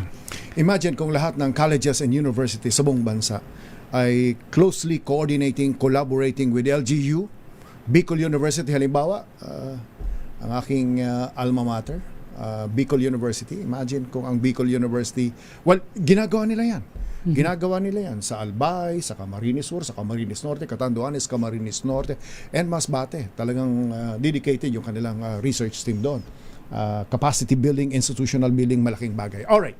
Imagine kung lahat ng colleges and universities sa buong bansa ay closely coordinating, collaborating with LGU, Bicol University halimbawa, ang aking alma mater, Bicol University. Imagine kung ang Bicol University, ginagawa nila yan. Ginagawa nila yan sa Albay, sa Camarines Sur, sa Camarines Norte, Catanduanes, Camarines Norte, and Masbate. Talagang dedicated yung kanilang research team doon. Capacity building, institutional building, malaking bagay. Alright,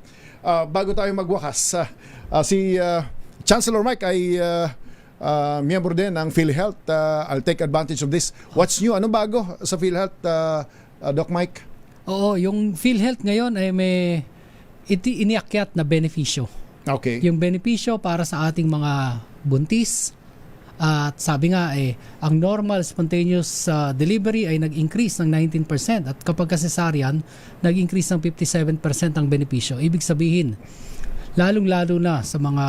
bago tayo magwakas, si Chancellor Mike ay miyembro din ng PhilHealth. I'll take advantage of this. What's new? Ano bago sa PhilHealth, Doc Mike? Oo, yung PhilHealth ngayon ay may iniakyat na benepisyo. Okay. Yung benepisyo para sa ating mga buntis at sabi nga ang normal spontaneous delivery ay nag-increase ng 19% at kapag cesarean nag-increase ng 57% ang benepisyo. Ibig sabihin, lalong-lalo na sa mga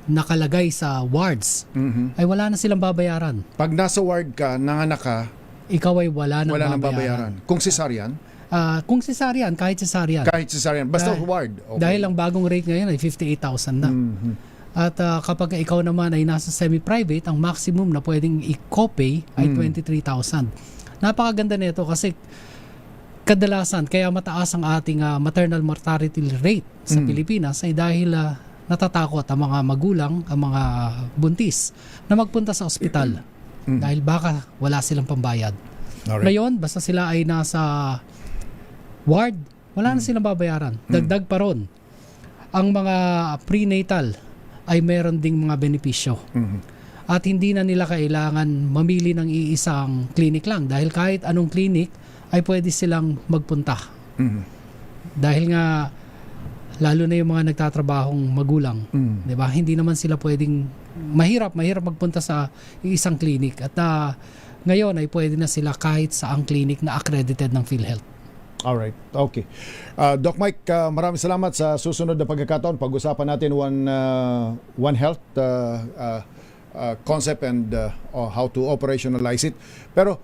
nakalagay sa wards, ay wala na silang babayaran. Pag nasa ward ka, nanganak ka, ikaw ay wala nang babayaran. Kung cesarean? Kung cesarean, kahit cesarean. Kahit cesarean, basta ward. Okay. Dahil ang bagong rate ngayon ay 58,000 na. At kapag ikaw naman ay nasa semi-private, ang maximum na pwedeng i-copay ay 23,000. Napakaganda nito kasi kadalasan, kaya mataas ang ating maternal mortality rate sa Pilipinas ay dahil natatakot ang mga magulang, ang mga buntis na magpunta sa ospital dahil baka wala silang pambayad. Alright. Ngayon, basta sila ay nasa ward, wala na silang babayaran. Dagdag pa ron. Ang mga prenatal ay meron ding mga benepisyo. At hindi na nila kailangan mamili ng iisang clinic lang dahil kahit anong clinic ay pwede silang magpunta. Dahil nga lalo na yung mga nagtatrabahong magulang, 'di ba? Hindi naman sila pwedeng mahirap magpunta sa isang clinic at ngayon ay pwede na sila kahit sa ang clinic na accredited ng PhilHealth. Alright, okay. Doc Mike, maraming salamat sa susunod na pagkakataon. Pag-usapan natin One Health concept and how to operationalize it. Pero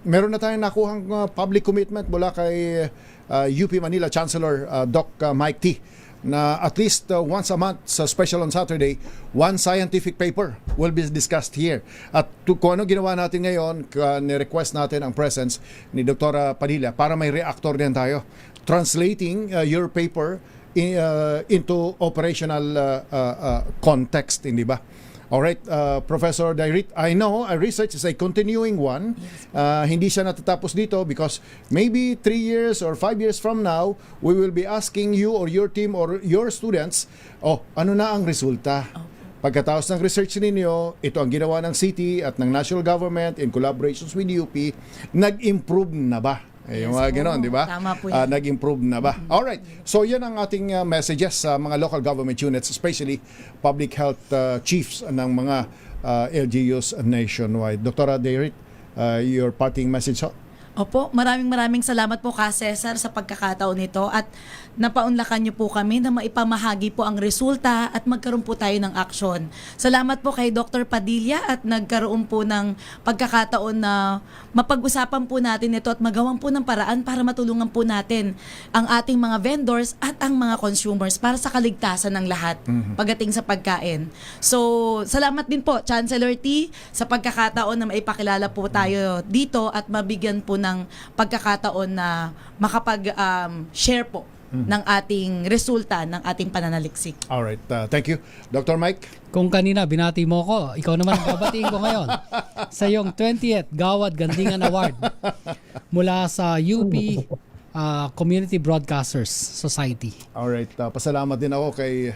meron na tayong nakuhang public commitment mula kay UP Manila Chancellor Doc Mike T. na at least once a month sa Special on Saturday, one scientific paper will be discussed here. At kung ano ginawa natin ngayon, ni-request natin ang presence ni Dr. Padilla para may reactor din tayo. Translating your paper into operational context, hindi ba? Alright, Professor Dairit, I know research is a continuing one. Hindi siya natatapos dito because maybe 3 years or 5 years from now, we will be asking you or your team or your students, ano na ang resulta? Pagkatapos ng research ninyo, ito ang ginawa ng city at ng national government in collaborations with UP, nag-improve na ba? Yung mga gano'n, di ba? Tama po yan. Nag-improve na ba? Alright, so yan ang ating messages sa mga local government units, especially public health chiefs ng mga LGUs nationwide. Dr. Dairit, your parting message ho? Opo, maraming salamat po ka Cesar sa pagkakataon nito at napaunlakan niyo po kami na maipamahagi po ang resulta at magkaroon po tayo ng aksyon. Salamat po kay Dr. Padilla at nagkaroon po ng pagkakataon na mapag-usapan po natin ito at magawan po ng paraan para matulungan po natin ang ating mga vendors at ang mga consumers para sa kaligtasan ng lahat pagdating sa pagkain. So, salamat din po Chancellor T sa pagkakataon na maipakilala po tayo dito at mabigyan po ng pagkakataon na makapag-share po ng ating resulta ng ating pananaliksik. Alright, thank you. Dr. Mike? Kung kanina binati mo ko, ikaw naman ang babatiin ko ngayon sa iyong 20th Gawad Gandingan Award mula sa UP Community Broadcasters Society. Alright, pasalamat din ako kay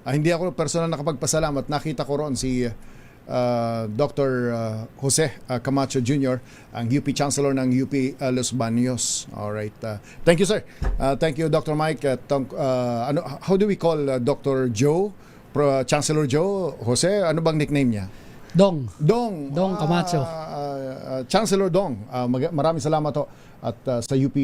hindi ako personal nakapagpasalamat. Nakita ko roon si Dr. Jose Camacho Jr., ang UP Chancellor ng UP Los Baños. Alright. Thank you, sir. Thank you, Dr. Mike. How do we call Dr. Joe? Chancellor Joe? Jose? Ano bang nickname niya? Dong Camacho. Chancellor Dong. Maraming salamat ho. At sa UP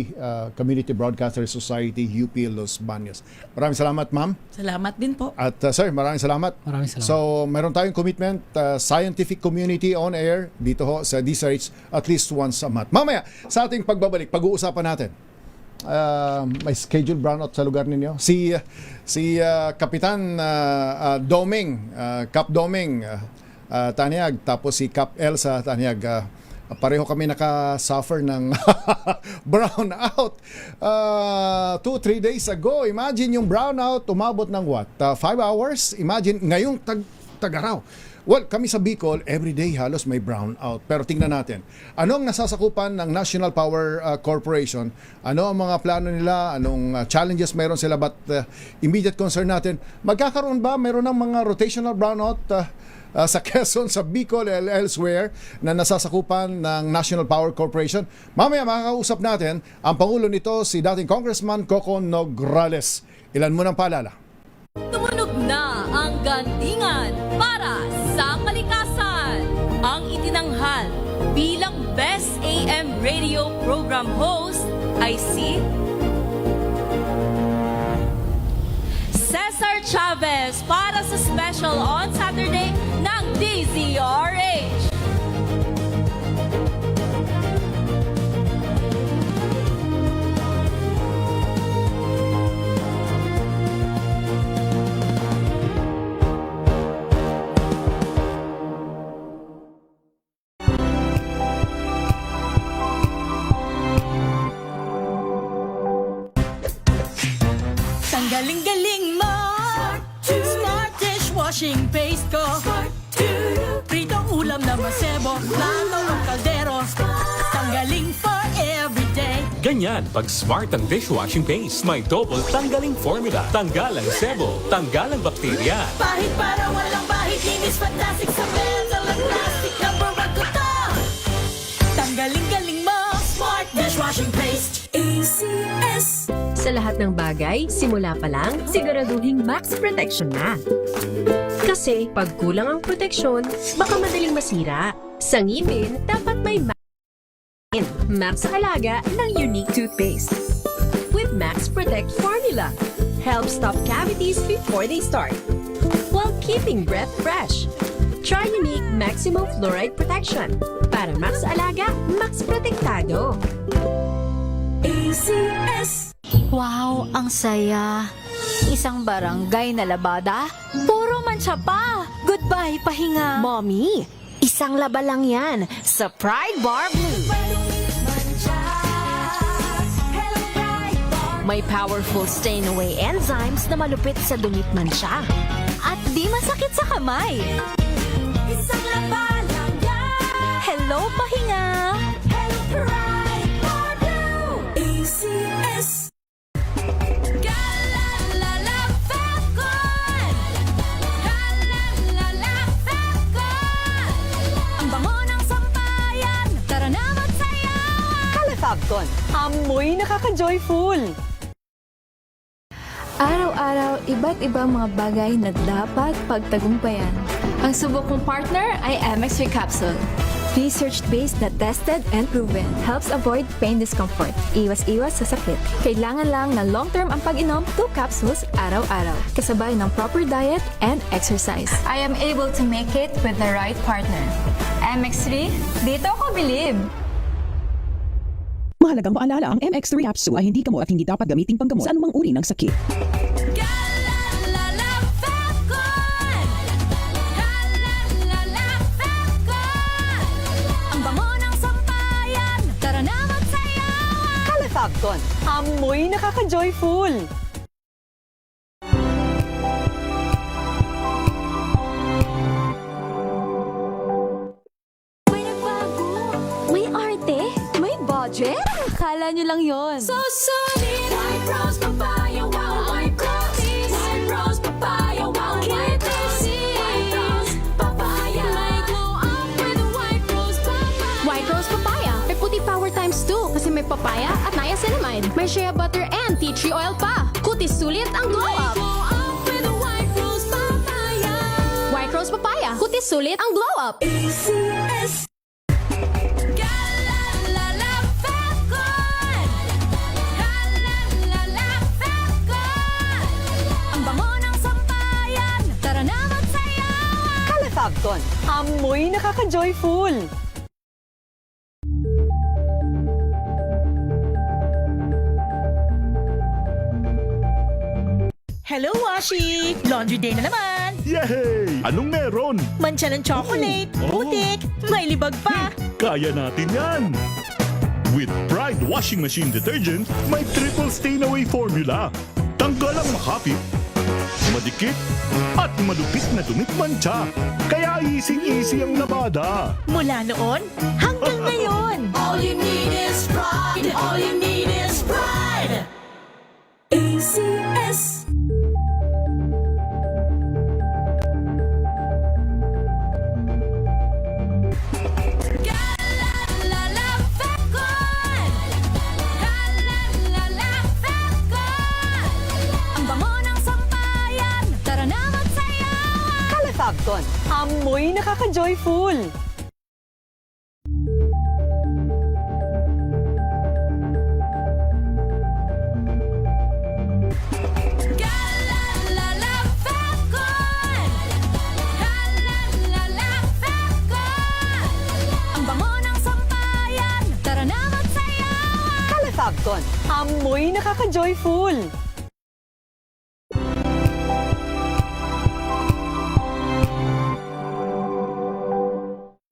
Community Broadcaster Society, UP Los Baños. Maraming salamat, ma'am. Salamat din po. At sir, maraming salamat. Maraming salamat. So, meron tayong commitment, scientific community on air dito ho sa DZRH at least once a month. Mamaya, sa ating pagbabalik, pag-uusapan natin. May scheduled brownout sa lugar ninyo. Si Kapitan Doming, Cap Doming, Tanyag, tapos si Cap Elsa Tanyag, pareho kami nakasuffer ng brownout 2-3 days ago. Imagine yung brownout umabot ng what? 5 hours? Imagine ngayong tag-araw. Well, kami sa Bicol, everyday halos may brownout. Pero tingnan natin, anong nasasakupan ng National Power Corporation? Ano ang mga plano nila? Anong challenges meron sila? But immediate concern natin, magkakaroon ba? Meron ng mga rotational brownout sa Quezon, sa Bicol, elsewhere na nasasakupan ng National Power Corporation? Mamaya makakausap natin ang Pangulo nito, si dating Congressman Coco Nograles. Ilan mo ng paalala? Tumunog na ang gandingan para sa kalikasan. Ang itinanghal bilang Best AM Radio Program Host ay si Cesar Chavez para sa special on Saturday ng DZRH. Ang galing-galing mo, Smart dishwashing paste ko, pritong ulam na masebo, plato o kaldero, tanggaling for everyday. Ganyan, pag smart ang dishwashing paste, may double tanggaling formula. Tanggal ang sebo, tanggal ang bakterya. Pahit para walang bahid, linis fantastic sa metal at plastic, number one ko to. Tanggaling-galing mo, Smart dishwashing paste, ACS. Sa lahat ng bagay, simula pa lang, siguraduhing max protection na. Kasi pag kulang ang proteksyon, baka madaling masira. Sa ngipin, dapat may Max Alaga ng unique toothpaste. With Max Protect formula, help stop cavities before they start, while keeping breath fresh. Try unique Maximo Fluoride Protection. Para Max Alaga, Max Protektado. ACS. Wow, ang saya. Isang barangay na labada, puro mancha pa. Goodbye, pahinga. Mommy, isang laba lang yan sa Pride Bar Blue. May powerful stain-away enzymes na malupit sa dumit mancha. At di masakit sa kamay. Isang laba lang yan. Hello, pahinga. Hello, Pride Bar Blue. ACS. Galalala Falcon! Galalala Falcon! Ang bango ng sampayan. Tara na magsayawan. Calefabcon, amoy nakaka-joyful. Araw-araw, iba't ibang mga bagay na dapat pagtagumpayan. Ang subok kong partner ay MX3 Capsule. Research-based na tested and proven. Helps avoid pain discomfort. Iwas-iwas sa sakit. Kailangan lang na long-term ang pag-inom 2 capsules araw-araw. Kasabay ng proper diet and exercise. I am able to make it with the right partner. MX3, dito ako bilib. Mahalagang paalala, ang MX3 capsule ay hindi gamot at hindi dapat gamitin panggamot sa anumang uri ng sakit. Ang bango ng sampayan, tara na magsayawan! Calefacton, amoy nakaka-joyful. May arte? May budget? Akala nyo lang yon. So solid, White Rose Papaya, wow, White Rose, White Rose Papaya, wow, White Rose, White Rose Papaya, may glow up with White Rose Papaya. White Rose Papaya. May puti power times 2 kasi may papaya at niacinamide. May shea butter and tea tree oil pa. Kutis sulit ang glow up. Glow up with White Rose Papaya. White Rose Papaya. Kutis sulit ang glow up. ACS. Calefacton, amoy nakaka-joyful. Hello, Washi! Laundry day na naman! Yay! Anong meron? Mancha ng chocolate, putik, may libag pa! Kaya natin yan! With Pride Washing Machine Detergent, may triple stain-away formula. Tanggal ang makapit, madikit, at madupit na dumit mancha. Kaya easy-easy ang labada. Mula noon hanggang ngayon! All you need is pride. All you need is pride. ACS. Ang bango ng sampayan, tara na magsayawan! Calefacton, amoy nakaka-joyful. Ang bango ng sampayan, tara na magsayawan! Calefacton, amoy nakaka-joyful.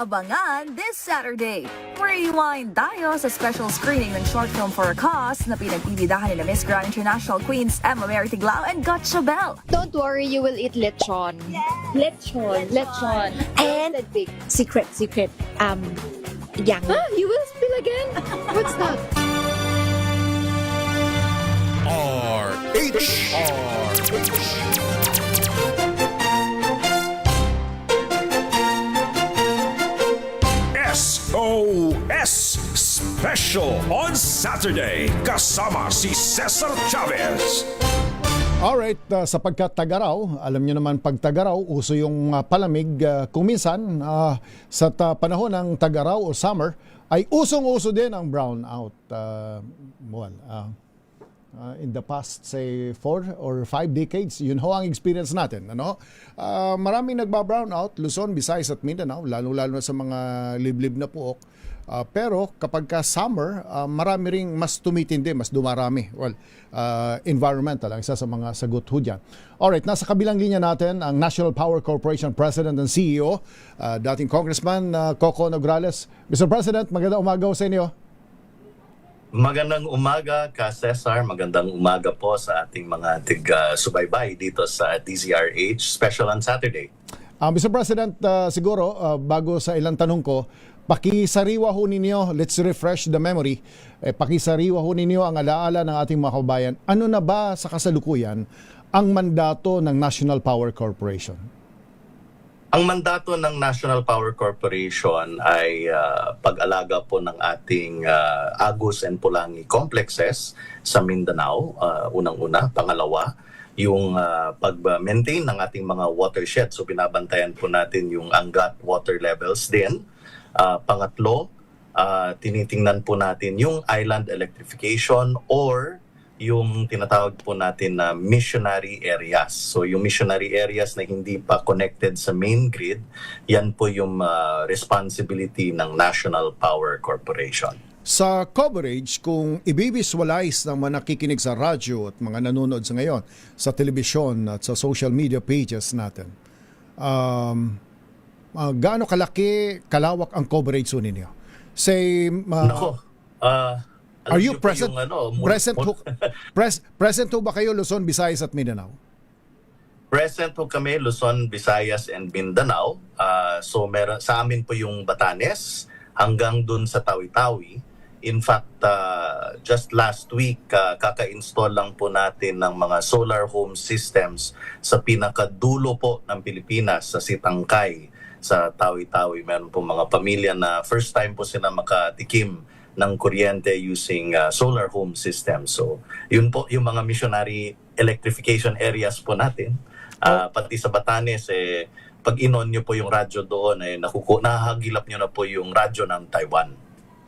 Abangan this Saturday. Rewind tayo sa special screening ng short film For a Cause na pinagbibidahan ni Miss Grand International Queens Emma Mary Tiglao and Gotcha Bell. Don't worry, you will eat lechon. Lechon. And Secret. Yang. You will spill again? What's that? SOS Special on Saturday kasama si Cesar Chavez. Alright, sapagkat Tagaraw, alam nyo naman pag Tagaraw, uso yung palamig. Kung minsan, sa panahon ng Tagaraw o summer, ay usong-uso din ang brownout. In the past, say, 4 or 5 decades, yun ho ang experience natin. Ano? Maraming nagba-brownout, Luzon, Visayas at Mindanao, lalo-lalo na sa mga liblib na puok. Pero kapag ka summer, marami ring mas tumitindi, mas dumarami. Well, environmental ang isa sa mga sagot ho dyan. Alright, nasa kabilang linya natin ang National Power Corporation President and CEO, dating Congressman Coco Nograles. Mr. President, magandang umaga sa inyo. Magandang umaga ka Cesar, magandang umaga po sa ating mga subaybay dito sa DZRH Special on Saturday. Mr. President, siguro bago sa ilang tanong ko, pakisariwa ho ninyo, let's refresh the memory, pakisariwa ho ninyo ang alaala ng ating mga kabayan. Ano na ba sa kasalukuyan ang mandato ng National Power Corporation? Ang mandato ng National Power Corporation ay pag-alaga po ng ating Agus and Pulangi complexes sa Mindanao, unang-una. Pangalawa, yung pag-maintain ng ating mga watershed. So binabantayan po natin yung Angat water levels din. Pangatlo, tinitingnan po natin yung island electrification or yung tinatawag po natin na missionary areas. So yung missionary areas na hindi pa connected sa main grid, yan po yung responsibility ng National Power Corporation. Sa coverage, kung i-visualize ng mga nakikinig sa radyo at mga nanonood sa ngayon, sa telebisyon at sa social media pages natin, gaano kalawak ang coverage po ninyo? Say, are you present? Present ho ba kayo Luzon, Visayas at Mindanao? Present po kami Luzon, Visayas and Mindanao. So sa amin po yung Batanes hanggang dun sa Tawi-Tawi. In fact, just last week, kaka-install lang po natin ng mga solar home systems sa pinakadulo po ng Pilipinas, sa Sitangkay, sa Tawi-Tawi. Meron po mga pamilya na first time po sila makatikim ng kuryente using solar home system. So, yun po yung mga missionary electrification areas po natin. Pati sa Batanes, pag inon nyo po yung radyo doon, nahahagilap nyo na po yung radyo ng Taiwan.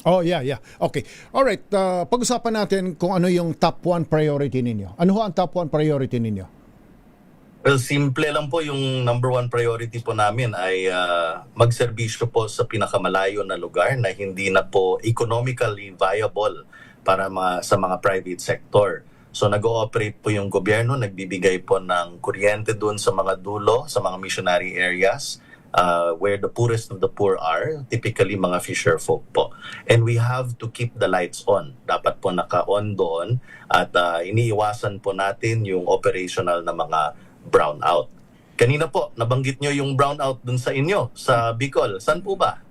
Oh, yeah. Okay. Alright, pag-usapan natin kung ano yung top 1 priority ninyo. Ano ho ang top 1 priority ninyo? Well, simple lang po yung number 1 priority po namin ay magserbisyo po sa pinakamalayo na lugar na hindi na po economically viable para sa mga private sector. So nag-ooperate po yung gobyerno, nagbibigay po ng kuryente doon sa mga dulo, sa mga missionary areas where the poorest of the poor are, typically mga fisher folk po. And we have to keep the lights on. Dapat po naka-on doon at iniiwasan po natin yung operational na mga brownout. Kanina po, nabanggit nyo yung brownout dun sa inyo, sa Bicol. Saan po ba?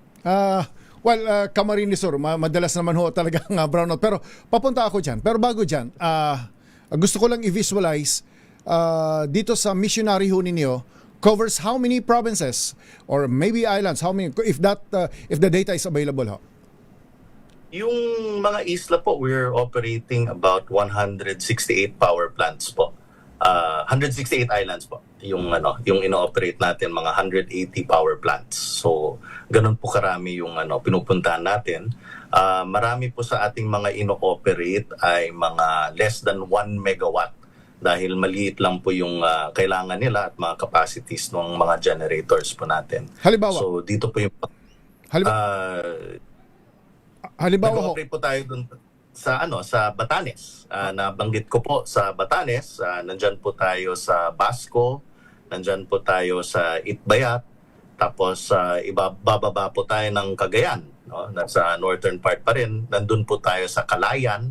Camarines Sur, madalas naman ho talaga ang brownout. Pero papunta ako dyan. Pero bago dyan, gusto ko lang i-visualize dito sa missionary ho ninyo, covers how many provinces or maybe islands, how many, if the data is available ho? Yung mga isla po, we're operating about 168 power plants po. 168 islands po. Yung ino-operate natin, mga 180 power plants. So, ganun po karami yung pinupuntahan natin. Marami po sa ating mga ino-operate ay mga less than 1 megawatt dahil maliit lang po yung kailangan nila at mga capacities ng mga generators po natin. Halimbawa? So, dito po yung halimbawa ho? Nag-operate po tayo dun sa Batanes. Nabanggit ko po sa Batanes, nandyan po tayo sa Basco, nandyan po tayo sa Itbayat, tapos bababa po tayo ng Cagayan, no? Nasa northern part pa rin. Nandun po tayo sa Calayan,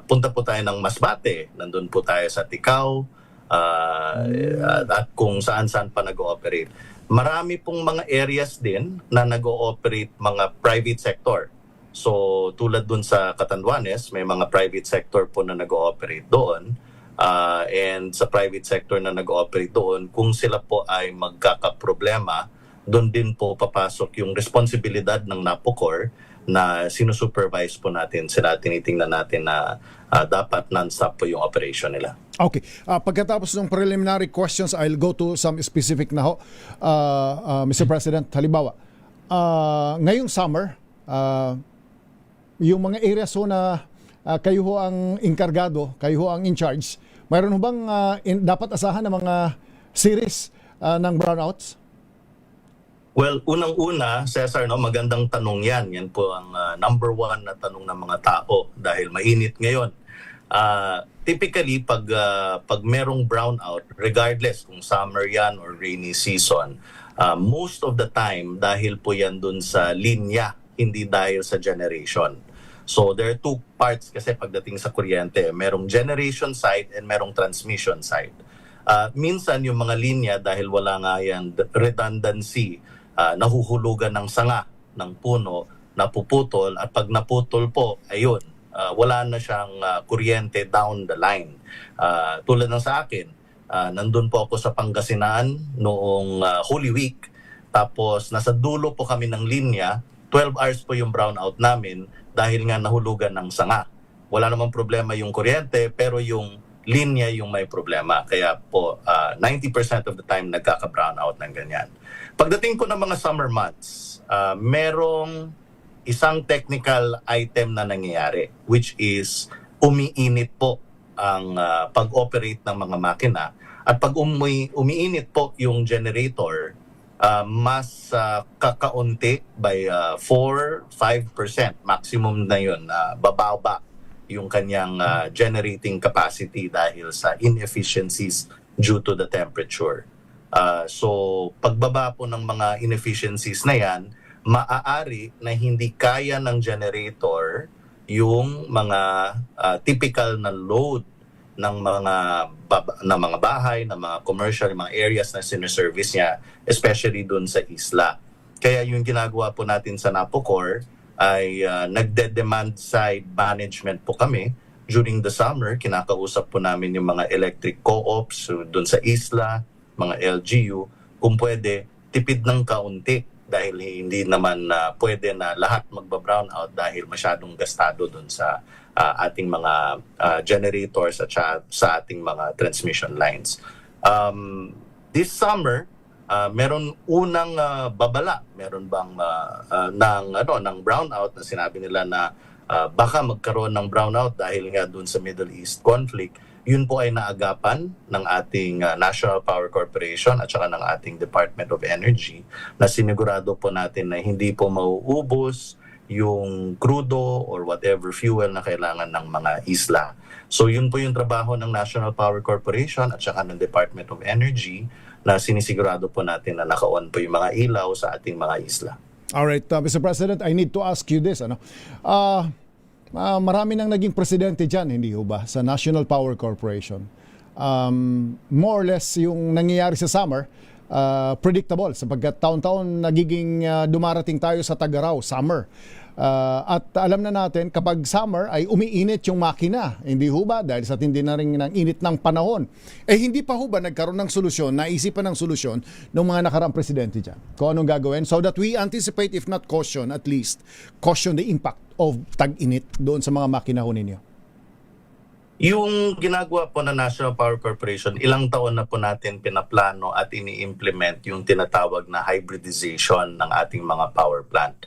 punta po tayo ng Masbate, nandun po tayo sa Ticao, at kung saan-saan pa nag-ooperate. Marami pong mga areas din na nag-ooperate mga private sector. So tulad dun sa Catanduanes, may mga private sector po na nag-ooperate doon. And sa private sector na nag-ooperate doon, kung sila po ay magkakaproblema, doon din po papasok yung responsibilidad ng NAPOCOR na sinusupervise po natin sila. Tinitingnan natin na dapat non-stop po yung operation nila. Okay. Pagkatapos ng preliminary questions, I'll go to some specific na ho. Mr. President, halimbawa, ngayong summer, yung mga areas ho na kayo ho ang inkargado, kayo ho ang in charge, mayroon ho bang dapat asahan ng mga series ng brownouts? Well, unang-una, Cesar, magandang tanong yan. Yan po ang number 1 na tanong ng mga tao dahil mainit ngayon. Typically, pag merong brownout, regardless kung summer yan or rainy season, most of the time, dahil po yan dun sa linya, hindi dahil sa generation. So there are 2 parts kasi pagdating sa kuryente. Merong generation side and merong transmission side. Minsan yung mga linya dahil wala nga yan redundancy, nahuhulugan ng sanga ng puno, napuputol at pag naputol po, ayun, wala na siyang kuryente down the line. Tulad ng sa akin, nandun po ako sa Pangasinan noong Holy Week, tapos nasa dulo po kami ng linya, 12 hours po yung brownout namin dahil nga nahulugan ng sanga. Wala namang problema yung kuryente pero yung linya yung may problema. Kaya po 90% of the time nagkaka-brownout ng ganyan. Pagdating po ng mga summer months, merong isang technical item na nangyayari, which is umiinit po ang pag-operate ng mga makina. At pag umiinit po yung generator, mas kakaunti by 4-5%, maximum na yun, bababa yung kanyang generating capacity dahil sa inefficiencies due to the temperature. So pagbaba po ng mga inefficiencies na yan, maaari na hindi kaya ng generator yung mga typical na load ng mga bahay, ng mga commercial, mga areas na sineservice niya, especially doon sa isla. Kaya yung ginagawa po natin sa NAPOCOR ay nagde-demand side management po kami. During the summer, kinakausap po namin yung mga electric co-ops doon sa isla, mga LGU, kung pwede, tipid ng kaunti dahil hindi naman pwede na lahat magba-brownout dahil masyadong gastado doon sa ating mga generators at sa ating mga transmission lines. This summer, meron unang babala, meron bang ng brownout na sinabi nila na baka magkaroon ng brownout dahil nga doon sa Middle East conflict. Yun po ay naagapan ng ating National Power Corporation at saka ng ating Department of Energy na sinigurado po natin na hindi po mauubos yung crudo or whatever fuel na kailangan ng mga isla. So yun po yung trabaho ng National Power Corporation at saka ng Department of Energy na sinisigurado po natin na naka-on po yung mga ilaw sa ating mga isla. Alright, Mr. President, I need to ask you this. Marami nang naging presidente dyan, hindi ho ba, sa National Power Corporation. More or less yung nangyayari sa summer, predictable sapagkat taon-taon nagiging dumarating tayo sa tag-araw, summer. At alam na natin kapag summer ay umiinit yung makina, hindi ho ba? Dahil sa tindi na rin ng init ng panahon. Hindi pa ho ba nagkaroon ng solusyon, naisipan ng solusyon ng mga nakaraang presidente dyan? Kung anong gagawin so that we anticipate, if not caution, at least caution the impact of tag-init doon sa mga makina ho ninyo? Yung ginagawa po ng National Power Corporation, ilang taon na po natin pinaplano at ini-implement yung tinatawag na hybridization ng ating mga power plant.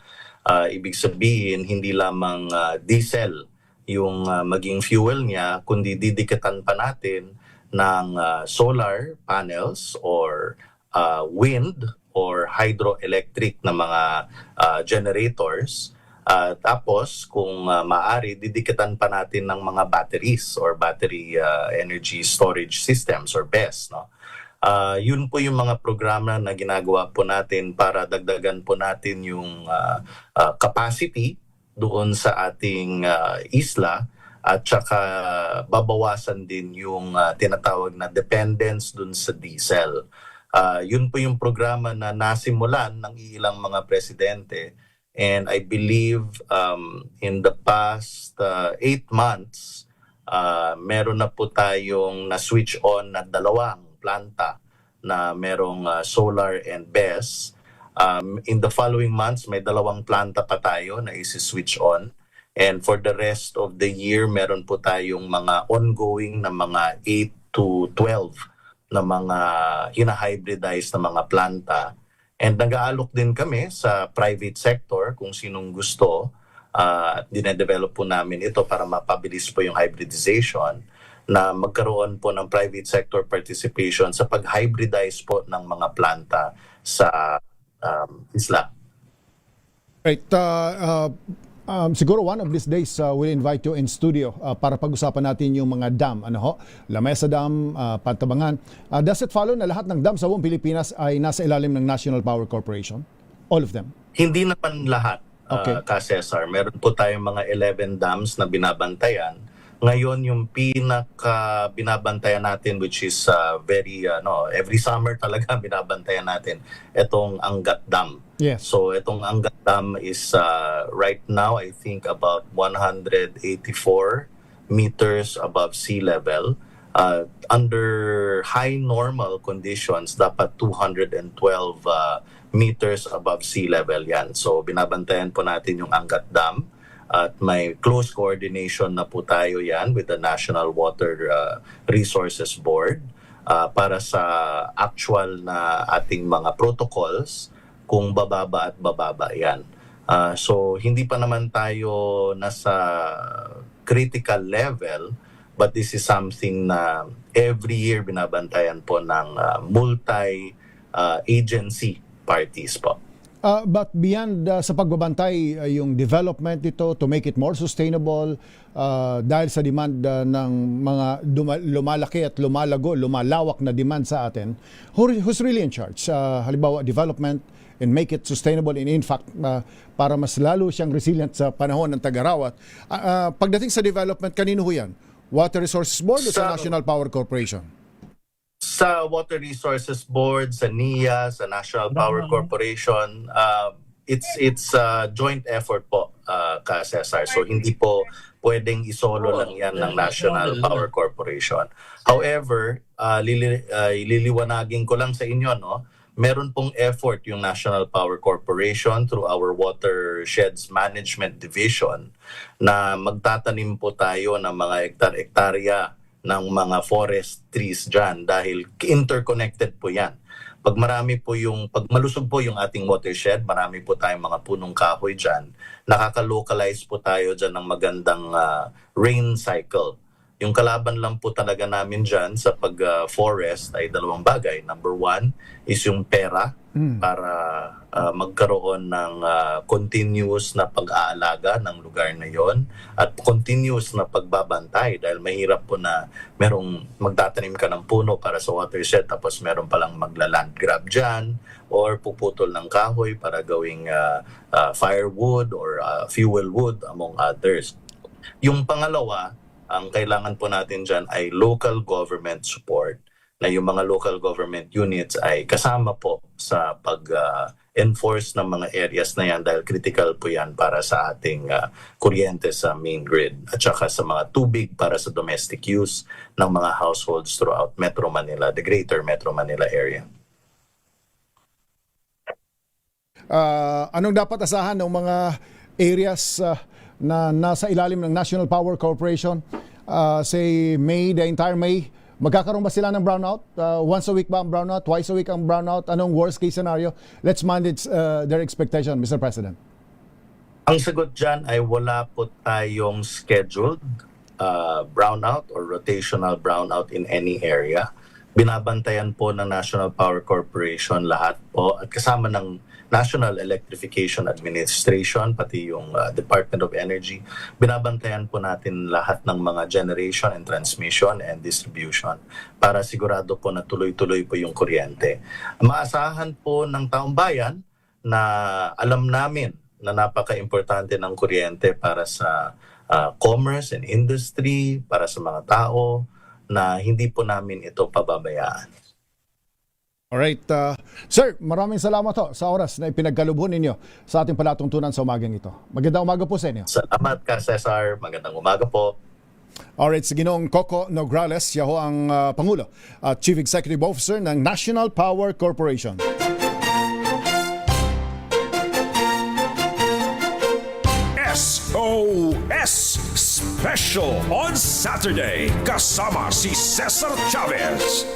Ibig sabihin, hindi lamang diesel yung maging fuel niya, kundi didikatan pa natin ng solar panels or wind or hydroelectric na mga generators. Tapos, kung maaari, didikatan pa natin ng mga batteries or battery energy storage systems or BESS. No? Yun po yung mga programa na ginagawa po natin para dagdagan po natin yung capacity doon sa ating isla at saka babawasan din yung tinatawag na dependence doon sa diesel. Yun po yung programa na nasimulan ng ilang mga presidente. And I believe in the past 8 months, meron na po tayong na-switch on na 2 planta na merong solar and BESS. In the following months, may 2 planta pa tayo na isi-switch on. And for the rest of the year, meron po tayong mga ongoing na mga 8 to 12 na mga hina-hybridize na mga planta. And nag-aalok din kami sa private sector kung sinong gusto. Dinedevelop po namin ito para mapabilis po yung hybridization na magkaroon po ng private sector participation sa pag-hybridize po ng mga planta sa isla. Right. Siguro one of these days we'll invite you in studio para pag-usapan natin yung mga dam. Lamesa Dam, Pantabangan. Does it follow na lahat ng dam sa buong Pilipinas ay nasa ilalim ng National Power Corporation? All of them? Hindi naman lahat, Cesar. Meron po tayong mga 11 dams na binabantayan. Ngayon, yung pinaka binabantayan natin, which is every summer talaga binabantayan natin, itong Angat Dam. Yes. So itong Angat Dam is right now, I think, about 184 meters above sea level. Under high normal conditions, dapat 212 meters above sea level yan. So binabantayan po natin yung Angat Dam. At may close coordination na po tayo yan with the National Water Resources Board para sa actual na ating mga protocols kung bababa at bababa yan. So hindi pa naman tayo nasa critical level, but this is something na every year binabantayan po ng multi-agency parties po. But beyond sa pagbabantay, yung development ito to make it more sustainable dahil sa demand ng mga lumalaki at lumalawak na demand sa atin, who's really in charge? Halimbawa, development and make it sustainable and in fact, para mas lalo siyang resilient sa panahon ng tag-arawat. Pagdating sa development, kanino ho yan? Water Resources Board o sa National Power Corporation? Sa Water Resources Board, sa NIA, sa National Power Corporation, it's a joint effort po, ka Cesar. So hindi po pwedeng isolo lang yan ng National Power Corporation. However, liliwanagin ko lang sa inyo, no? Meron pong effort yung National Power Corporation through our Watersheds Management Division na magtatanim po tayo ng mga hektar-hektarya ng mga forest trees dyan dahil interconnected po yan. Pag malusog po yung ating watershed, marami po tayong mga punong kahoy dyan, nakaka-localize po tayo dyan ng magandang rain cycle. Yung kalaban lang po talaga namin dyan sa pag-forest ay dalawang bagay. Number one is yung pera para magkaroon ng continuous na pag-aalaga ng lugar na yon at continuous na pagbabantay dahil mahirap po na merong magtatanim ka ng puno para sa watershed tapos meron palang magla-land grab dyan or puputol ng kahoy para gawing firewood or fuel wood among others. Yung pangalawa, ang kailangan po natin dyan ay local government support na yung mga local government units ay kasama po sa pag-enforce ng mga areas na yan dahil critical po yan para sa ating kuryente sa main grid at saka sa mga tubig para sa domestic use ng mga households throughout Metro Manila, the greater Metro Manila area. Anong dapat asahan ng mga areas na nasa ilalim ng National Power Corporation, say May, the entire May, magkakaroon ba sila ng brownout? Once a week ba ang brownout? Twice a week ang brownout? Anong worst case scenario? Let's manage their expectation, Mr. President. Ang sagot dyan ay wala po tayong scheduled brownout or rotational brownout in any area. Binabantayan po ng National Power Corporation lahat po at kasama ng National Electrification Administration, pati yung Department of Energy. Binabantayan po natin lahat ng mga generation and transmission and distribution para sigurado po na tuloy-tuloy po yung kuryente. Maasahan po ng taong bayan na alam namin na napaka-importante ng kuryente para sa commerce and industry, para sa mga tao, na hindi po namin ito pababayaan. Alright. Sir, maraming salamat ho sa oras na ipinagkalubhan ninyo sa ating palatuntunan sa umagang ito. Magandang umaga po sa inyo. Salamat ka, Cesar. Magandang umaga po. Alright, si Ginoong Coco Nograles, siya ho ang Pangulo at Chief Executive Officer ng National Power Corporation. SOS Special on Saturday kasama si Cesar Chavez.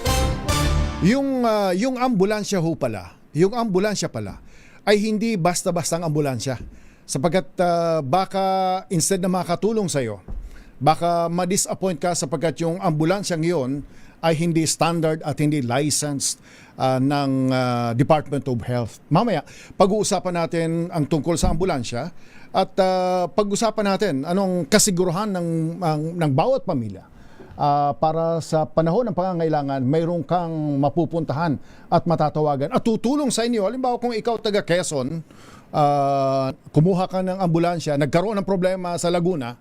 Yung ambulansya ho pala, yung ambulansya pala ay hindi basta-bastang ambulansya. Sapagkat baka instead na makatulong sa'yo, baka ma-disappoint ka sapagkat yung ambulansyang yon ay hindi standard at hindi licensed ng Department of Health. Mamaya, pag-uusapan natin ang tungkol sa ambulansya at pag-usapan natin anong kasiguruhan ng bawat pamilya. Para sa panahon ng pangangailangan, mayroon kang mapupuntahan at matatawagan at tutulong sa inyo. Halimbawa kung ikaw taga Quezon, kumuha ka ng ambulansya, nagkaroon ng problema sa Laguna,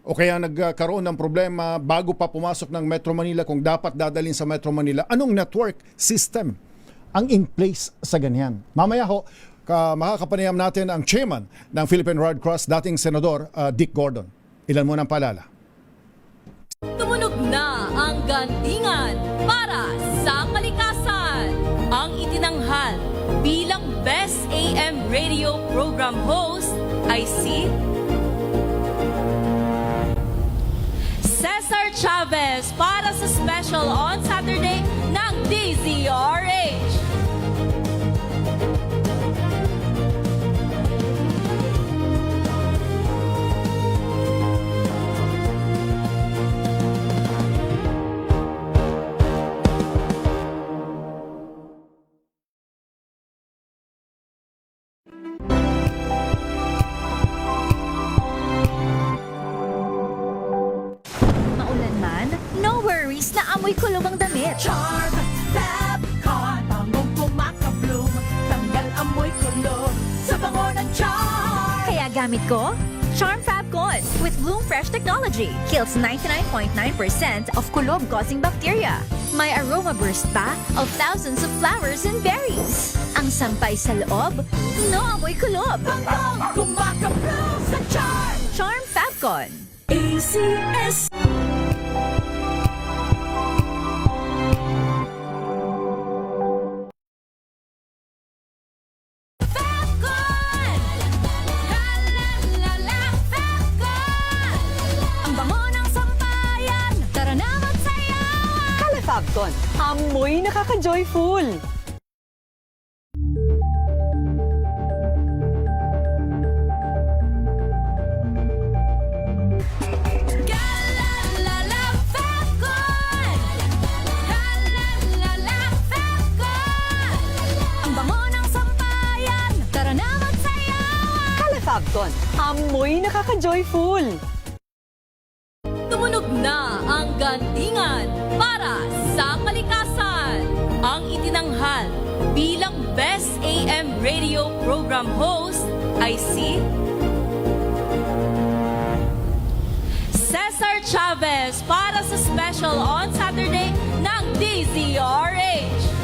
o kaya nagkaroon ng problema bago pa pumasok ng Metro Manila kung dapat dadalhin sa Metro Manila, anong network system ang in place sa ganyan? Mamaya ho, makakapanayam natin ang chairman ng Philippine Red Cross, dating Senador Dick Gordon. Ilan muna ang paalala? Tumunog na ang gandingan para sa kalikasan. Ang itinanghal bilang Best AM Radio Program Host ay si Cesar Chavez para sa special on Saturday ng DZRH. na amoy kulob ang damit. Charm Fabcon, bangong kumakabloom, tanggal amoy kulob sa bango ng charm. Kaya gamit ko, Charm Fabcon with Bloom Fresh Technology. Kills 99.9% of kulob-causing bacteria. May aroma burst pa of thousands of flowers and berries. Ang sampay sa loob, no amoy kulob. Bangong kumakabloom sa charm. Charm Fabcon. ACS. Fabcon, amoy nakaka-joyful. Fabcon, amoy nakaka-joyful. Tumunog na ang gantingan para sa kalikasan. Ang itinanghal bilang Best AM Radio Program Host ay si Cesar Chavez para sa special on Saturday ng DZRH.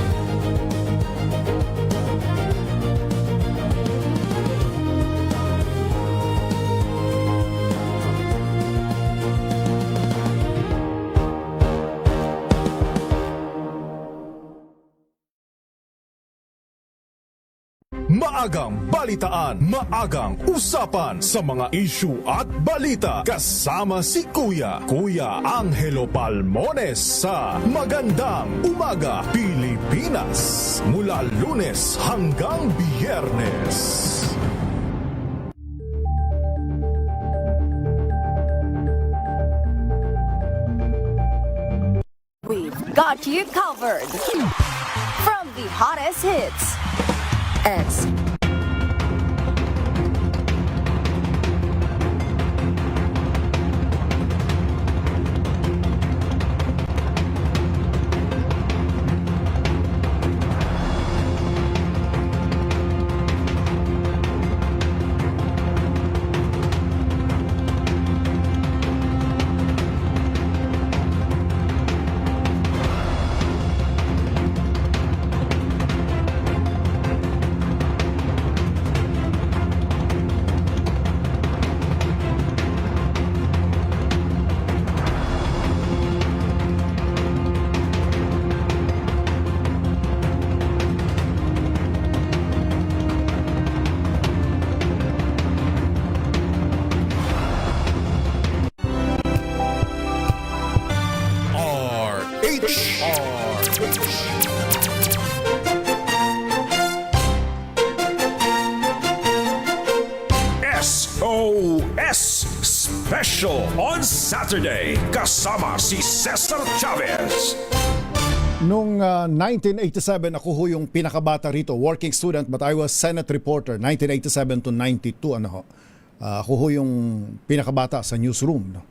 Maagang balitaan, maagang usapan sa mga issue at balita. Kasama si Kuya Angelo Palmones sa Magandang Umaga Pilipinas. Mula Lunes hanggang Biyernes. We've got you covered. From the hottest hits, X. SOS Special on Saturday kasama si Cesar Chavez. Noong 1987, ako ho yung pinakabata rito, working student, but I was Senate reporter, 1987 to 92. Ako ho yung pinakabata sa newsroom. No?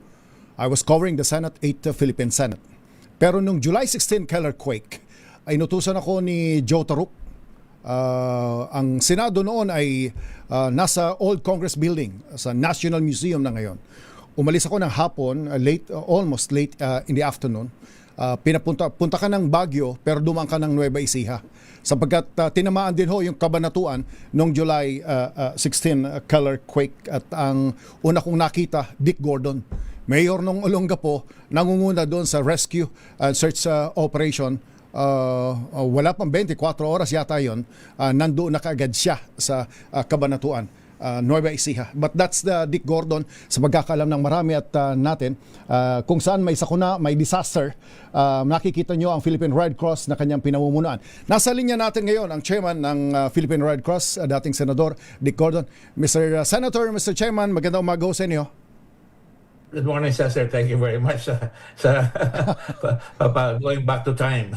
I was covering the Senate, 8th Philippine Senate. Pero nung July 16 killer quake, ay inutusan ako ni Joe Taruk. Ang Senado noon ay nasa Old Congress Building sa National Museum na ngayon. Umalis ako ng hapon, almost late in the afternoon. Punta ka ng Baguio pero dumaan ka ng Nueva Ecija. Sapagkat tinamaan din ho yung Kabanatuan noong July 16 killer quake. At ang una kong nakita, Dick Gordon, mayor ng Olongapo, nangunguna doon sa rescue and search operation. Wala pang 24 oras yata yon, nandoon na kaagad siya sa Kabanatuan, Nueva Ecija. But that's the Dick Gordon, sa pagkakalam ng marami at natin, kung saan may sakuna, may disaster, nakikita nyo ang Philippine Red Cross na kanyang pinamumunuan. Nasa linya natin ngayon ang chairman ng Philippine Red Cross, dating senador Dick Gordon. Mr. Senator, Mr. Chairman, magandang umaga sa inyo. Good morning, Cesar. Thank you very much going back to time.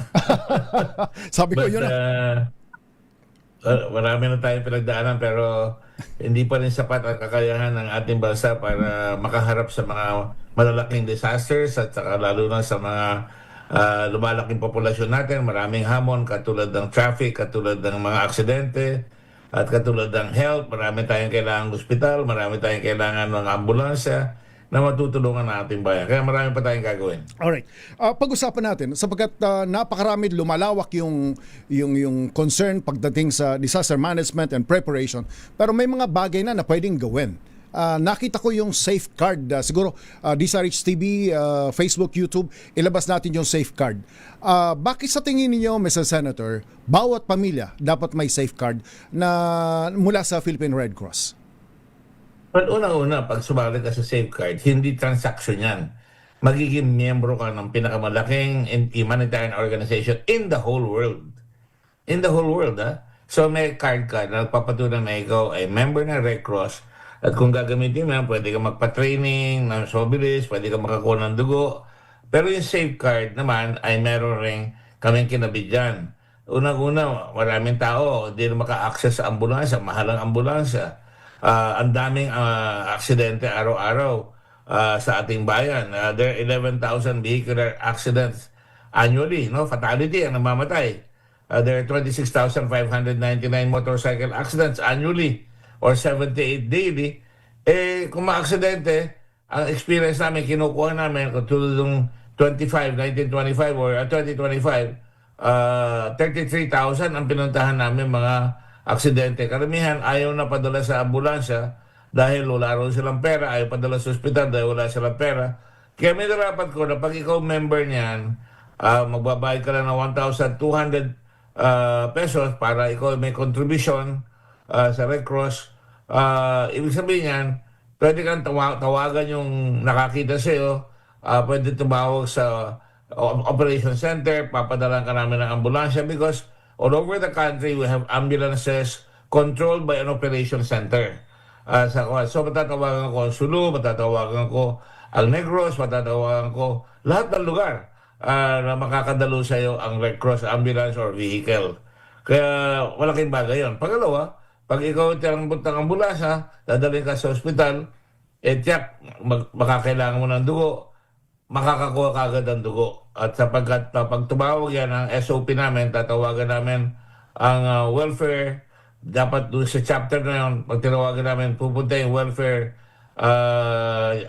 Sabi ko yun marami na tayong pinagdaanan pero hindi pa rin sapat ang kakayahan ng ating bansa para makaharap sa mga malalaking disasters at saka lalo na sa mga lumalaking populasyon natin, maraming hamon katulad ng traffic, katulad ng mga aksidente, at katulad ng health, marami tayong kailangan ng ospital, marami tayong kailangan ng ambulansya na matutulungan ng ating bayan. Kaya marami pa tayong gagawin. Alright. Pag-usapan natin, sapagkat napakarami, lumalawak yung concern pagdating sa disaster management and preparation, pero may mga bagay na pwedeng gawin. Nakita ko yung safeguard, siguro DSRH TV, Facebook, YouTube, ilabas natin yung safeguard. Bakit sa tingin niyo, Mr. Senator, bawat pamilya dapat may safeguard na mula sa Philippine Red Cross? But una-una, pag sumali ka sa safeguard, hindi transaction yan. Magiging miyembro ka ng pinakamalaking humanitarian organization in the whole world. In the whole world, ha? So may card ka na nagpapatunay na ikaw ay member ng Red Cross. At kung gagamitin mo yan, pwede ka magpa-training ng sobilis, pwede ka makakuha ng dugo. Pero yung safeguard naman ay meron rin kaming kinabit dyan. Unang-una, maraming tao, hindi na maka-access sa ambulansya, mahal ang ambulansya. Ang daming aksidente araw-araw sa ating bayan. There are 11,000 vehicular accidents annually, no? Fatality ang namamatay. There are 26,599 motorcycle accidents annually or 78 daily. Kung ma-aksidente, ang experience namin, kinukuha namin, katulad ng 1925 or 2025, 33,000 ang pinuntahan namin mga aksidente. Karamihan ayaw na padala sa ambulansya dahil wala rin silang pera, ayaw padala sa ospital dahil wala silang pera. Kaya may narapat ko na pag ikaw member niyan, magbabayad ka lang ng 1,200 pesos para ikaw may contribution sa Red Cross. Ibig sabihin yan, pwede kang tawagan yung nakakita sa'yo, pwede tumawag sa Operation Center, papadalan ka namin ng ambulansya because all over the country, we have ambulances controlled by an operation center. So matatawagan ko ang Sulu, matatawagan ko ang Negros, matatawagan ko lahat ng lugar na makakadalo sa iyo ang Red Cross ambulance or vehicle. Kaya malaking bagay yun. Pangalawa, pag ikaw tinambot ng ambulansya, dadalhin ka sa ospital, tiyak, makakailangan mo ng dugo, makakakuha ka agad ng dugo. At sapagkat pag tumawag yan ang SOP namin, tatawagan namin ang welfare, dapat doon sa chapter na yun, pag tinawagan namin, pupunta yung welfare,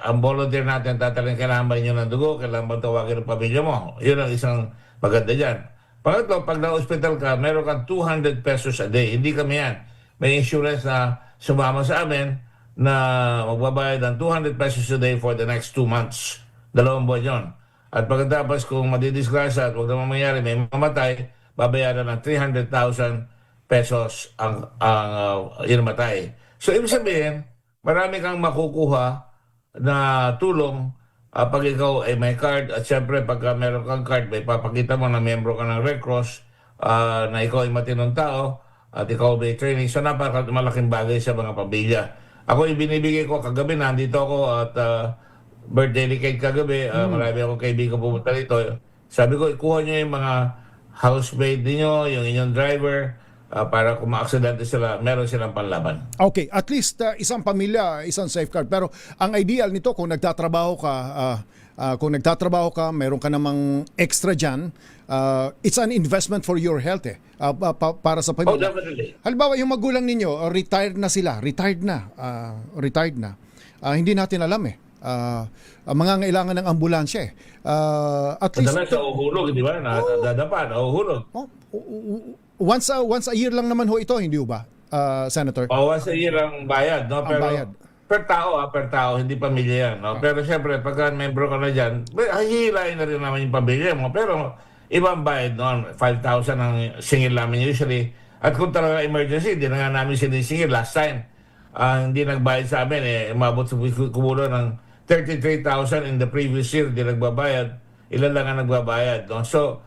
ang volunteer natin, tatalin, kailangan ba nyo ng dugo, kailangan ba tawagin ng pamilya mo. Yun ang isang maganda dyan. Pangatlo, pag na-hospital ka, meron kang 200 pesos a day. Hindi kami yan. May insurance na sumama sa amin na magbabayad ng 200 pesos a day for the next 2 months. 2 buwan yun. At pagkatapos kung madidisgrasya at huwag naman mangyari, may mamatay, babayaran ng 300,000 pesos ang inamatay. So, ibig sabihin, marami kang makukuha na tulong pag ikaw ay may card. At syempre, pagka meron kang card, may papakita mo na miyembro ka ng Red Cross, na ikaw ay matinong tao, at ikaw may training. So, napaka-malaking bagay sa mga pamilya. Ako, ibinibigay ko kagabi, nandito ako at birthday cake kagabi, marami akong kaibigan pumunta dito. Sabi ko, ikuha nyo yung mga housemate niyo, yung inyong driver, para kung ma-aksidente sila, meron silang panlaban. Okay, at least isang pamilya, isang safeguard. Pero ang ideal nito, kung nagtatrabaho ka, meron ka namang extra dyan, it's an investment for your health para sa pamilya. Oh, definitely. Halimbawa, yung magulang ninyo, retired na. Hindi natin alam mga ngailangan ng ambulansya at least madalas sa uhulog, di ba? Nadadapa, nahuhulog. Once a year lang naman ho ito, hindi ba, Senator? Once a year ang bayad, no? Pero bayad. Per tao, hindi pamilya yan, no? Pero syempre, pagka membro ka na dyan, hihilain na rin naman yung pamilya mo. Pero ibang bayad, no? 5,000 ang singil namin usually. At kung talaga emergency, hindi na nga namin sinisingil last time. Hindi nagbayad sa amin, umabot sa kumulo ng 33,000 in the previous year, hindi nagbabayad. Ilan lang ang nagbabayad, no? So,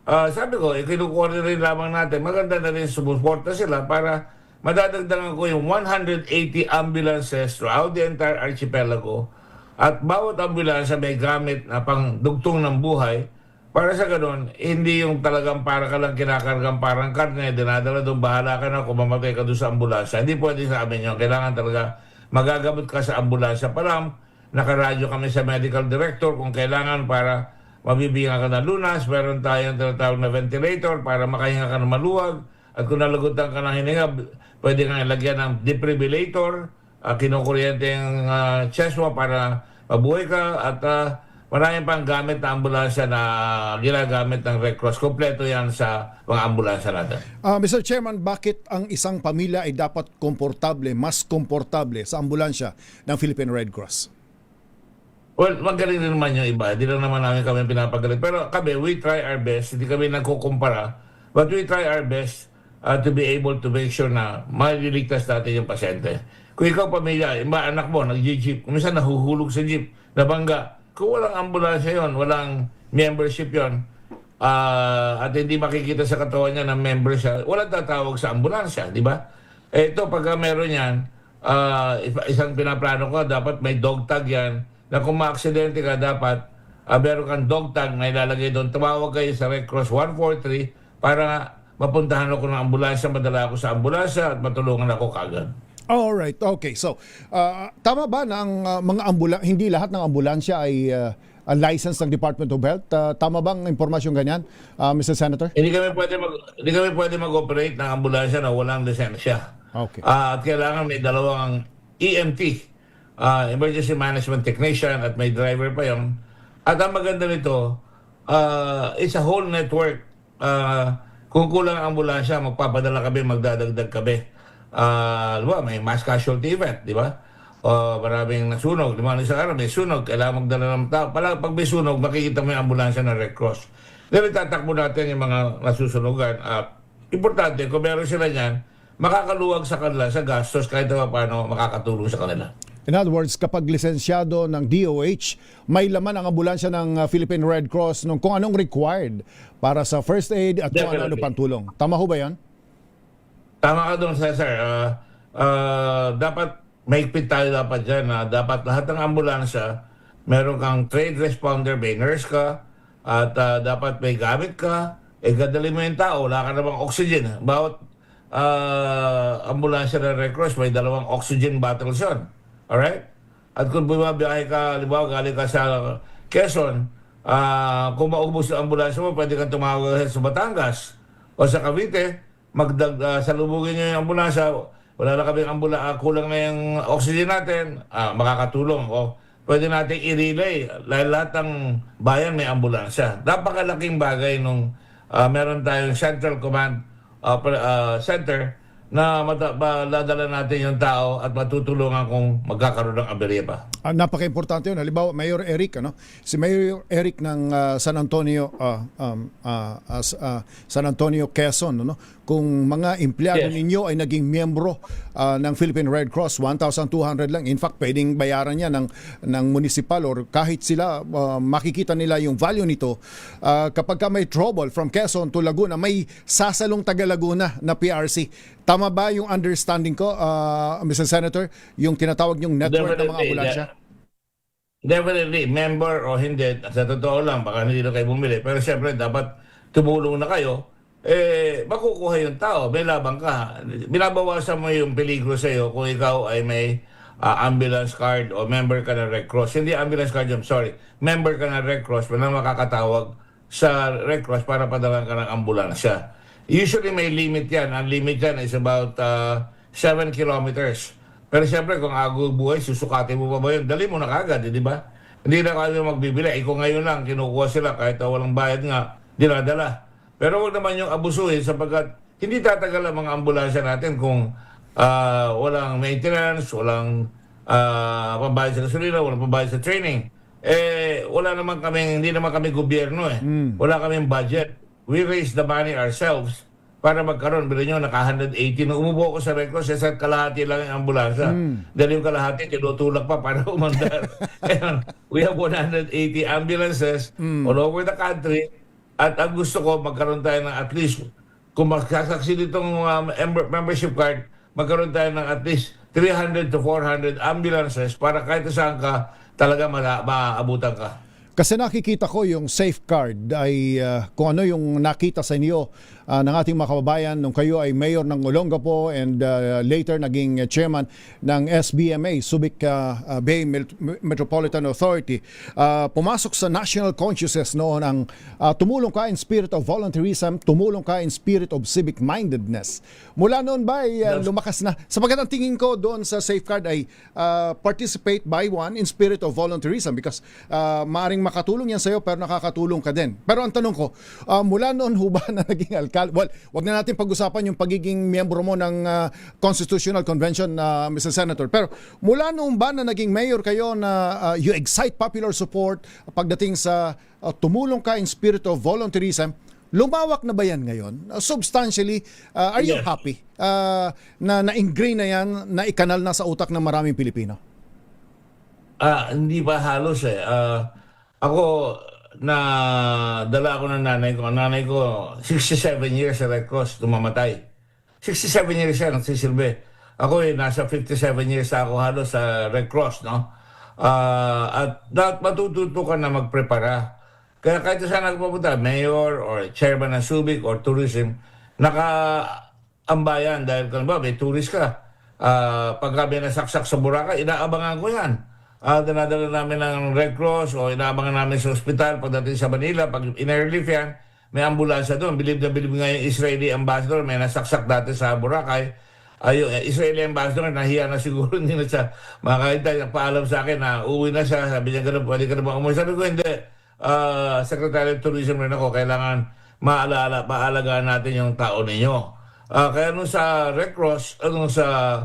sabi ko, kinukuha rin lamang natin. Maganda na rin sumuporta sila para madadagdagan ko yung 180 ambulances throughout the entire archipelago. At bawat ambulansya may gamit na pang dugtong ng buhay. Para sa ganun, hindi yung talagang para ka lang kinakargang parang karne, dinadala doon, bahala ka na kung mamatay ka doon sa ambulansya. Hindi pwede sa amin yun. Kailangan talaga magagamot ka sa ambulansya pa lang. Nakaradyo kami sa medical director kung kailangan para mabibigyan ka ng lunas, meron tayong tinatawag na ventilator para makahinga ka ng maluwag, at kung nalagutan ka ng hininga, pwede kang ilagyan ng defibrillator, kinukuryente yung chest mo para mabuhay ka, at maraming pang gamit na ambulansya na ginagamit ng Red Cross. Kompleto yan sa mga ambulansya natin. Mr. Chairman, bakit ang isang pamilya ay dapat mas komportable sa ambulansya ng Philippine Red Cross? Well, magaling din naman yung iba. Hindi lang naman namin kami pinapagaling. Pero kami, we try our best. Hindi kami nagkukumpara. But we try our best to be able to make sure na maliligtas natin yung pasyente. Kung ikaw pamilya, anak mo, nag-jeep, minsan nahuhulog sa jeep, nabangga. Kung walang ambulansya yon, walang membership yon, at hindi makikita sa katawan niya na member siya, walang tatawag sa ambulansya, di ba? Ito, pagka meron yan, isang pinaplano ko, dapat may dog tag yan, na kung ma-aksidente ka, dapat meron kang dog tag na ilalagay doon. Tumawag kayo sa Red Cross 143 para mapuntahan ako ng ambulansya, madala ako sa ambulansya at matulungan ako kagad. Alright, okay. So, tama ba na ang hindi lahat ng ambulansya ay license ng Department of Health? Tama bang impormasyon ganyan, Mr. Senator? Hindi kami pwede mag-operate ng ambulansya na walang lisensya. Okay. At kailangan may dalawang EMT, Emergency Management Technician, at may driver pa yun. At ang maganda nito, it's a whole network. Kung kulang ang ambulansya, magpapadala kami, magdadagdag kami. Diba, may mass casualty event, di ba? Maraming nasunog. Diba, isang araw may sunog, kailangan magdala ng tao. Pag may sunog, makikita mo yung ambulansya ng Red Cross. Dahil tatakbo natin yung mga nasusunugan. Importante, kung meron sila niyan, makakaluwag sa kanila sa gastos kahit na paano makakatulong sa kanila. In other words, kapag lisensyado ng DOH, may laman ang ambulansya ng Philippine Red Cross kung anong required para sa first aid at kung ano pang tulong. Tama ho ba yan? Tama ka doon, Cesar. Dapat mahigpit tayo dapat dyan. Dapat lahat ng ambulansya, meron kang trained responder, may nurse ka, at dapat may gamit ka, gadali mo yung tao, wala ka namang oxygen. Bawat ambulansya ng Red Cross, may 2 oxygen bottles yun. Alright? At kung bumabiyahe ka, halimbawa galing ka sa Quezon, kung maubos yung ambulansya mo, pwede kang tumawag sa Batangas o sa Cavite, salubugin nyo yung ambulansya, wala na kaming kulang na yung oxygen natin, makakatulong. O pwede natin i-relay, lahat ng bayan may ambulansya. Napakalaking bagay nung meron tayong Central Command Center na madadala natin yung tao at matutulungan kung magkakaroon ng aberya pa. Napaka-importante yun. Halimbawa, Mayor Eric, si Mayor Eric ng San Antonio, San Antonio, Quezon, kung mga empleyado ninyo ay naging miyembro ng Philippine Red Cross, 1,200 lang. In fact, pwedeng bayaran niya ng municipal or kahit sila, makikita nila yung value nito. Kapag ka may trouble from Quezon to Laguna, may sasalong taga Laguna na PRC. Tama ba yung understanding ko, Mr. Senator, yung tinatawag yung network ng mga ambulansya? Definitely, member o hindi, sa totoo lang, baka hindi na kayo bumili. Pero siyempre, dapat tumulong na kayo, makukuha yung tao, may labang ka. Binabawasan mo yung peligro sa iyo kung ikaw ay may ambulance card o member ka ng Red Cross. Hindi ambulance card, member ka ng Red Cross, na makakatawag sa Red Cross para padalan ka ng ambulansya. Usually may limit yan. Ang limit yan is about 7 kilometers. Pero siyempre, kung agaw buhay, susukatin mo pa ba yun? Dali mo na kagad, di ba? Hindi na kami magbibili. Kung ngayon lang, kinukuha sila kahit walang bayad nga, dinadala. Pero huwag naman yung abusuhin sapagkat hindi tatagal ang mga ambulansya natin kung walang maintenance, walang pambayad sa gasolina, walang pambayad sa training. Wala naman kami, hindi naman kami gobyerno Wala kaming budget. We raise the money ourselves para magkaroon. Bilo nyo, naka-180. Nung umubo ako sa Red Cross, sa kalahati lang yung ambulansya. Dahil yung kalahati, tinutulak pa para umandar. We have 180 ambulances all over the country. At ang gusto ko, magkaroon tayo ng at least, kung magsasaksi ditong membership card, magkaroon tayo ng at least 300 to 400 ambulances para kahit saan ka, talaga maaabutan ka. Kasi nakikita ko yung safeguard ay kung ano yung nakita sa inyo ng ating mga kababayan nung kayo ay mayor ng Olongapo and later naging chairman ng SBMA, Subic Bay Metropolitan Authority. Pumasok sa national consciousness noon ang tumulong ka in spirit of volunteerism, tumulong ka in spirit of civic-mindedness. Mula noon ba ay lumakas na? Sapagkat ang tingin ko doon sa safeguard ay participate by one in spirit of volunteerism because maaring makatulong yan sa'yo pero nakakatulong ka din. Pero ang tanong ko, mula noon ho ba na naging alkalde? Well, wag na natin pag-usapan yung pagiging miyembro mo ng Constitutional Convention, Mr. Senator. Pero mula noon ba na naging mayor kayo na you excite popular support pagdating sa tumulong ka in spirit of volunteerism, lumawak na ba yan ngayon? Substantially, are you happy na na-ingrain na yan, na ikanal na sa utak ng maraming Pilipino? Hindi pa halos eh. Ako, dala ako ng nanay ko. Nanay ko, 67 years sa Red Cross, tumamatay. 67 years siya, nagsisilbi. Ako nasa 57 years ako halos sa Red Cross, no? At matututo ka na magprepara. Kaya kahit saan nagpapunta, mayor or chairman ng Subic or tourism, naka-ambayan dahil kung ba, may tourist ka. Pagka may nasaksak sa Boracay, inaabangan ko yan. Dinadala namin ng Red Cross o inaabangan namin sa ospital pagdating sa Manila. Pag in-airlift yan, may ambulansya doon. Bilib na bilib nga yung Israeli ambassador, may nasaksak dati sa Boracay. Yung Israeli ambassador, nahiya na siguro hindi na siya makakita. Paalam sa akin na uwi na siya. Sabi niya, ganun, pwede ka na ba umuwi? Sabi ko, hindi. Secretary of Tourism rin ako. Kailangan maalagaan natin yung tao ninyo. Kaya nung sa Red Cross, nung sa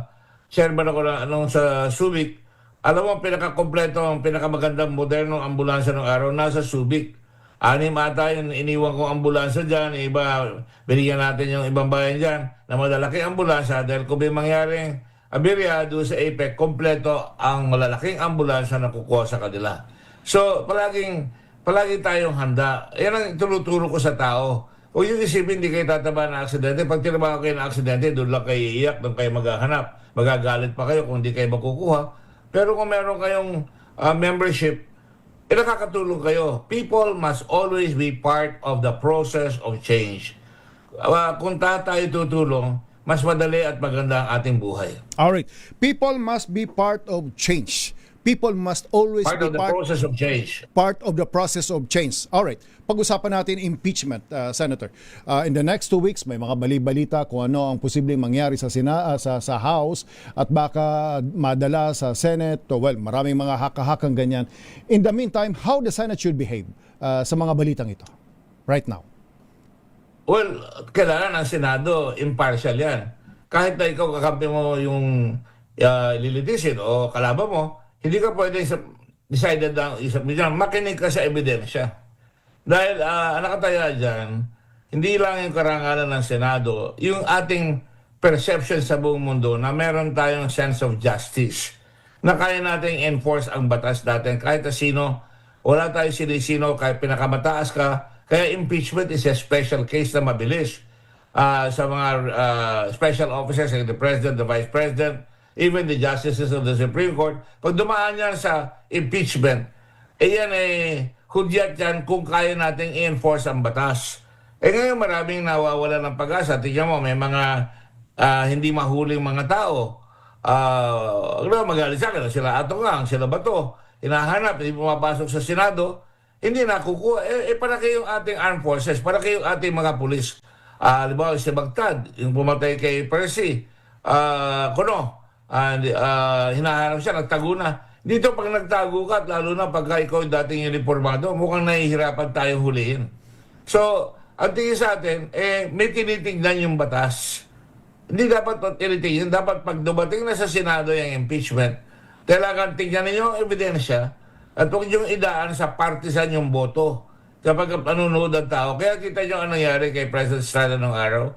chairman ako nung sa Subic, alam mo, pinaka-kompleto, ang pinakamagandang modernong ambulansya ng araw, nasa Subic. 6 ata yung iniwan kong ambulansya dyan. Iba, binigyan natin yung ibang bayan dyan na malalaki ambulansya dahil kung may mangyaring aberya doon sa APEC, kompleto ang malalaking ambulansya na kukuha sa kanila. So, palagi tayong handa. Yan ang tinuturo ko sa tao. Huwag yung isipin, hindi kayo tataba ng aksidente. Pag tinabaho kayo ng aksidente, doon lang kayo iiyak, doon kayo maghahanap. Magagalit pa kayo kung hindi kayo makukuha. Pero kung meron kayong membership, nakakatulong kayo. People must always be part of the process of change. Kung tayo tutulong, mas madali at maganda ang ating buhay. Alright. People must be part of change. People must always Part be of the process of change. Part of the process of change. Alright. Pag-usapan natin impeachment, Senator. In the next 2 weeks, may mga bali-balita kung ano ang posibleng mangyari sa House at baka madala sa Senate. Well, maraming mga haka-hakang ganyan. In the meantime, how the Senate should behave sa mga balitang ito right now? Well, kailangan ang Senado, impartial yan. Kahit na ikaw kakampi mo yung lilitisin o kalaban mo, hindi ka pwede decided lang isip mo dyan. Makinig ka sa ebidensya. Dahil nakataya dyan, hindi lang yung karangalan ng Senado, yung ating perception sa buong mundo na meron tayong sense of justice. Na kaya natin enforce ang batas natin kahit na sino, wala tayong sinisino, kahit pinakamataas ka. Kaya impeachment is a special case na mabilis. Sa mga special officers like the President, the Vice President, even the Justices of the Supreme Court, pag dumaan yan sa impeachment, yan hudyat yan kung kaya nating i-enforce ang batas. Ngayon maraming nawawala ng pag-asa. Tingnan mo, may mga hindi mahuling mga tao. Magalit sa akin, sila Atongang, sila Bato, hinahanap, hindi pumapasok sa Senado, hindi nakukuha. Para kayong ating armed forces, para kayong ating mga pulis. Halimbawa, si Bagtad, yung pumatay kay Percy, hinahanap siya, nagtago na. Dito pag nagtago ka, lalo na pagka ikaw dating uniformado, mukhang nahihirapan tayong huliin. So, ang tingin sa atin, may tinitignan yung batas. Hindi dapat tinitignan. Dapat pag dumating na sa Senado yung impeachment, kailangan tignan ninyo ang ebidensya at huwag yung idaan sa partisan yung boto kapag panunood ang tao. Kaya kita nyo ang nangyari kay President Estrada nung araw.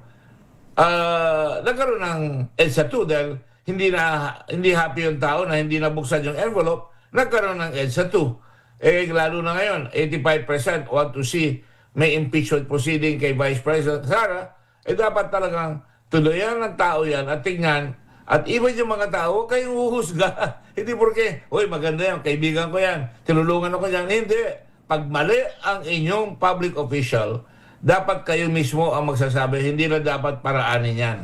Nagkaroon ng EDSA 2 dahil hindi happy yung tao na hindi nabuksan yung envelope, nagkaroon ng EDSA 2. Lalo na ngayon, 85% want to see may impeachment proceeding kay Vice President Sara, dapat talagang tuluyan ng tao yan at tingnan. At even yung mga tao, huwag kayong uhusga. Hindi porque, maganda yan, kaibigan ko yan, tinulungan ako yan. Hindi. Pag mali ang inyong public official, dapat kayo mismo ang magsasabi, hindi na dapat paraanin yan.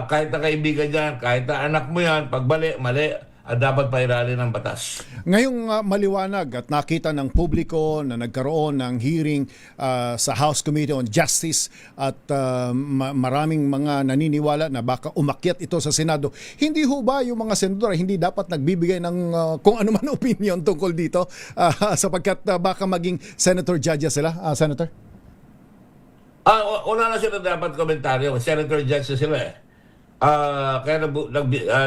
Kahit na kaibigan yan, kahit na anak mo yan, pagbali, mali, at dapat pairali ng batas. Ngayong maliwanag at nakita ng publiko na nagkaroon ng hearing sa House Committee on Justice at maraming mga naniniwala na baka umakyat ito sa Senado, hindi ho ba yung mga senador hindi dapat nagbibigay ng kung ano man opinion tungkol dito sapagkat baka maging senator judge sila, Senator? Wala na sila dapat komentaryo. Senator judge na sila eh. Kaya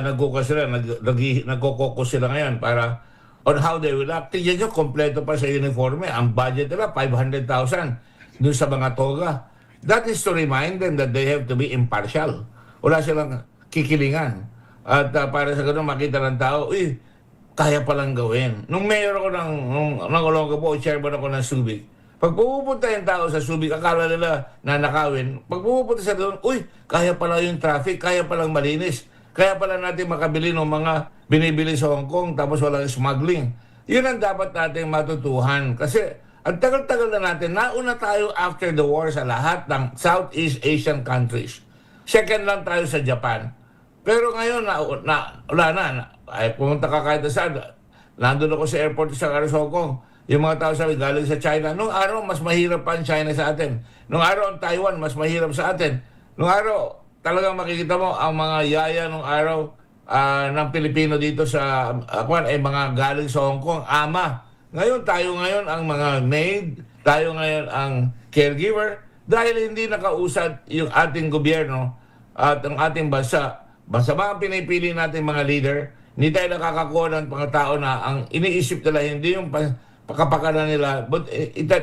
nagkukas sila, nagkokokos sila ngayon para on how they will act. Tingnan nyo, kompleto pa sa uniforme. Ang budget nila, 500,000 dun sa mga toga. That is to remind them that they have to be impartial. Wala silang kikilingan. At para sa ganun makita ng tao, kaya palang gawin. Nung mayor ako ng Olongapo, chairman ako ng Subic, pag pupunta yung tao sa Subic, akala nila nanakawin. Pag pupunta sa doon, kaya pala yung traffic, kaya palang malinis. Kaya pala natin makabili ng mga binibili sa Hong Kong tapos walang smuggling. Yun ang dapat natin matutuhan. Kasi ang tagal-tagal na natin, nauna tayo after the war sa lahat ng Southeast Asian countries. Second lang tayo sa Japan. Pero ngayon, wala na. Ay, pumunta ka kahit na saan. Nandun ako sa airport sa Hong Kong. Yung mga tao sabi, galing sa China. Nung araw, mas mahirap pa ang China sa atin. Nung araw, ang Taiwan, mas mahirap sa atin. Nung araw, talagang makikita mo, ang mga yaya nung araw ng Pilipino dito sa mga galing sa Hong Kong, ama. Ngayon, tayo ngayon ang mga maid, tayo ngayon ang caregiver, dahil hindi nakausad yung ating gobyerno at ang ating bansa. Basta mga pinipili natin mga leader, hindi tayo nakakakuha ng mga tao na ang iniisip nila, hindi yung pakapakanan nila, but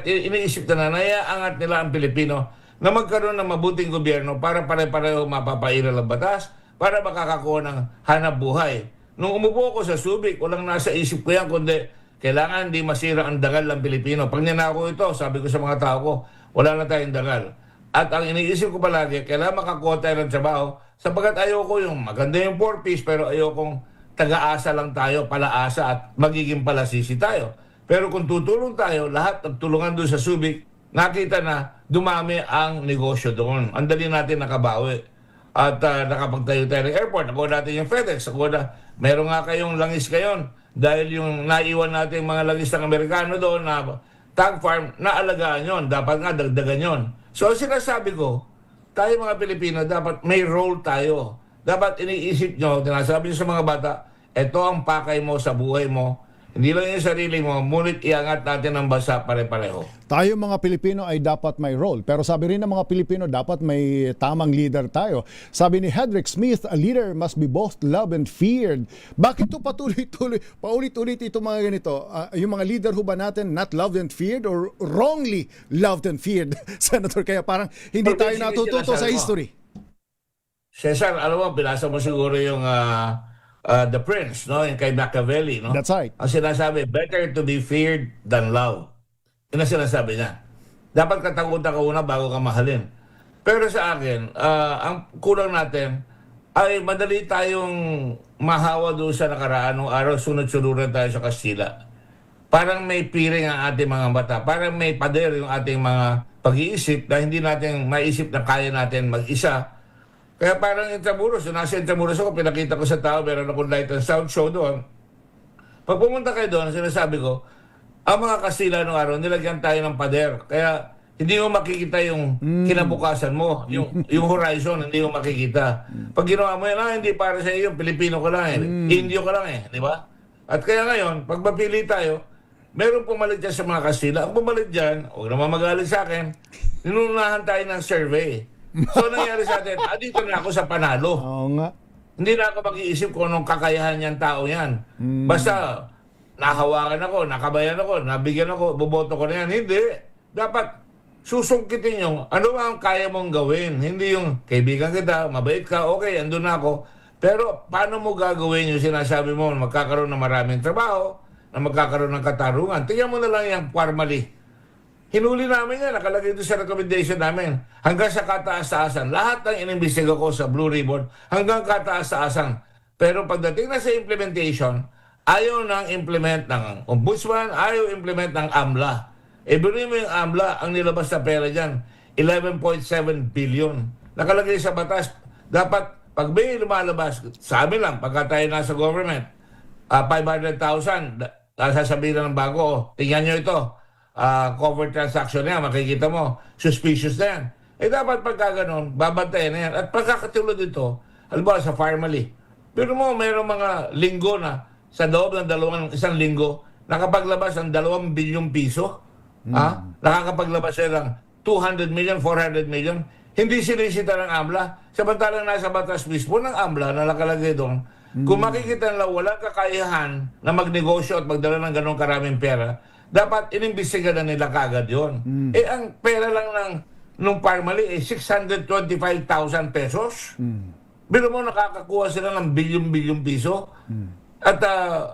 iniisip na naiaangat nila ang Pilipino na magkaroon ng mabuting gobyerno para pare-pareho mapapairal ang batas, para makakakuha ng hanap buhay. Nung umupo ako sa Subic, walang nasa isip ko yan, kundi kailangan hindi masira ang dangal ng Pilipino. Pag ninako ito, sabi ko sa mga tao ko, wala na tayong dangal. At ang iniisip ko palagi, kailangan makakuha tayo ng trabaho, sapagkat ayoko yung maganda yung 4-piece, pero ayokong taga-asa lang tayo, palaasa at magiging palasisi tayo. Pero kung tutulong tayo, lahat nagtulungan doon sa Subic, nakita na dumami ang negosyo doon. Ang dali natin nakabawi. At nakapagtayo tayo ng airport, nakuha natin yung FedEx, nakuha na, meron nga kayong langis ngayon, dahil yung naiwan natin mga langis ng Amerikano doon na tag farm, naalagaan yon, dapat nga dagdagan yon. So sinasabi ko, tayo mga Pilipino, dapat may role tayo. Dapat iniisip nyo, tinasabi nyo sa mga bata, ito ang pakay mo sa buhay mo. Hindi lang yung sarili mo, ngunit iangat natin ang bansa pare-pareho. Tayo mga Pilipino ay dapat may role. Pero sabi rin ng mga Pilipino, dapat may tamang leader tayo. Sabi ni Hedrick Smith, a leader must be both loved and feared. Bakit ito paulit-ulit ito mga ganito? Yung mga leader ho ba natin not loved and feared or wrongly loved and feared? Senator, kaya parang hindi tayo natututo sa history. Cesar, alam mo, pinasa mo siguro yung The Prince, no? Yung kay Machiavelli, no? That's right. Ang sinasabi, better to be feared than loved. Yun ang sinasabi niya. Dapat katakutan ka una bago ka mahalin. Pero sa akin, ang kulang natin ay madali tayong mahawa doon sa nakaraan ng araw, sunod-sunuran tayo sa Kastila. Parang may piring ang ating mga mata. Parang may pader yung ating mga pag-iisip na hindi natin maisip na kaya natin mag-isa. Kaya parang Intramuros, nasa Intramuros ako, pinakita ko sa tao, meron akong light and sound show doon. Pag pumunta kayo doon, sinasabi ko, ang mga Kastila noong araw, nilagyan tayo ng pader. Kaya hindi mo makikita yung kinabukasan mo, yung horizon, hindi mo makikita. Pag ginawa mo yan, hindi para sa iyo, Pilipino ka lang eh, Indio ka lang eh, di ba? At kaya ngayon, pag mapili tayo, meron pumalit dyan sa mga Kastila. Ang pumalit dyan, huwag naman magalit sa akin, ninunahan tayo ng survey. So nangyari sa atin, dito na ako sa panalo. Oo nga. Hindi na ako mag-iisip kung anong kakayahan niyang tao yan. Basta, nahawakan ako, nakabayan ako, nabigyan ako, boboto ko na yan. Hindi. Dapat susungkitin yung ano ba ang kaya mong gawin. Hindi yung kaibigan kita, mabait ka, okay, andun na ako. Pero paano mo gagawin yung sinasabi mo na magkakaroon ng maraming trabaho, na magkakaroon ng katarungan? Tingnan mo na lang yung formally. Hinuli namin yan, nakalagay ito sa recommendation namin. Hanggang sa kataas-taasan. Lahat ng inimbestiga ko sa Blue Ribbon, hanggang kataas-taasan. Pero pagdating na sa implementation, ayaw nang implement ng Ombudsman, ayaw implement ng AMLA. Ibigay mo yung AMLA, ang nilabas na pera dyan. 11.7 billion. Nakalagay sa batas, dapat pag may lumalabas, sa amin lang, pagka tayo nasa government, 500,000, sasabihin na ng bago, tingnan nyo ito, cover transaction na yan, makikita mo, suspicious na yan. Dapat pagka ganun, babantayan na yan. At pagkakatulad ito, halimbawa sa Farmally, pero mo, mayroong mga linggo na, sa loob ng isang linggo, nakapaglabas ng 2 bilyong piso, nakakapaglabas siya ng 200 million, 400 million, hindi sinisita ng AMLA. Samantalang nasa batas mismo ng AMLA na nakalagay doon, kung makikita nila walang kakayahan na magnegosyo at magdala ng ganong karaming pera, dapat inimbestiga na nila kagad yun. Ang pera lang nung Farmally 625,000 pesos. Bilo mo nakakakuha sila ng bilyong-bilyong piso. At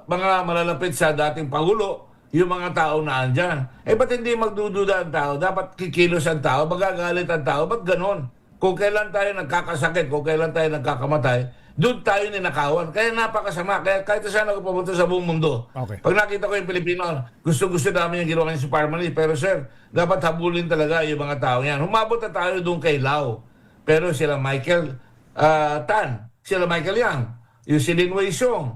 mga malalapit sa dating Pangulo, yung mga tao na andyan. Ba't hindi magdududa ang tao? Dapat kikilos ang tao, magagalit ang tao. Ba't ganon? Kung kailan tayo nagkakasakit, kung kailan tayo nagkakamatay, doon tayo ninakawan. Kaya napakasama. Kaya kahit saan ako pumunta sa buong mundo. Okay. Pag nakita ko yung Pilipino, gusto-gusto namin yung ginawa niya sa Farmally. Pero sir, dapat habulin talaga yung mga tao yan. Humabot na tayo doon kay Lau. Pero sila Michael Tan, sila Michael Yang, yung si Lin Wei Xiong,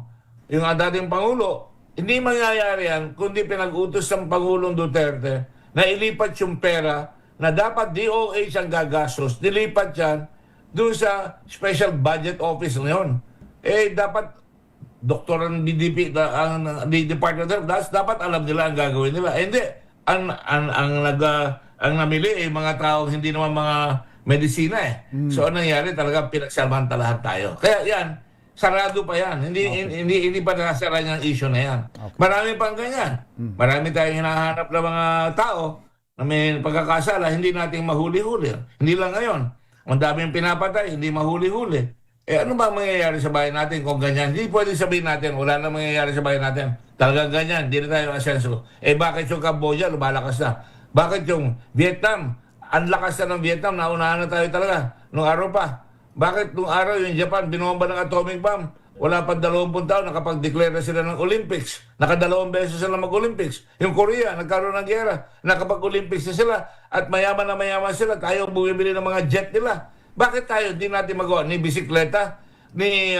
yung dating Pangulo, hindi mangyayari yan kundi pinag-utos ng Pangulong Duterte na ilipat yung pera na dapat DOH ang gagastos, dilipat yan doon sa Special Budget Office ngayon. Dapat doktor ang DDP, ang Department of Health, dapat alam nila ang gagawin nila. Hindi. Ang namili mga tao hindi naman mga medisina So anong nangyari talaga pinagsamantalahan tayo. Kaya yan, sarado pa yan. Hindi pa nasara yung issue na yan. Marami pang ganyan. Marami tayong hinahanap na mga tao na may pagkakasala, hindi natin mahuli-huli. Hindi lang ngayon. Ang daming pinapatay, hindi mahuli-huli. Ano ba mangyayari sa bayan natin kung ganyan? Hindi pwede sabihin natin, wala na mangyayari sa bayan natin. Talagang ganyan, hindi na tayo asenso. Bakit yung Cambodia, lumalakas na? Bakit yung Vietnam, ang lakas na ng Vietnam, naunahan na tayo talaga. Nung araw pa. Bakit nung araw yung Japan, binomba ng atomic bomb? Wala pa 20 taon, nakapag-declare na sila ng Olympics. Nakadalawang beses sila mag-Olympics. Yung Korea, nagkaroon ng gera. Nakapag-Olympics na sila. At mayaman na mayaman sila. Tayo bumibili ng mga jet nila. Bakit tayo hindi natin magawa? Ni bisikleta, ni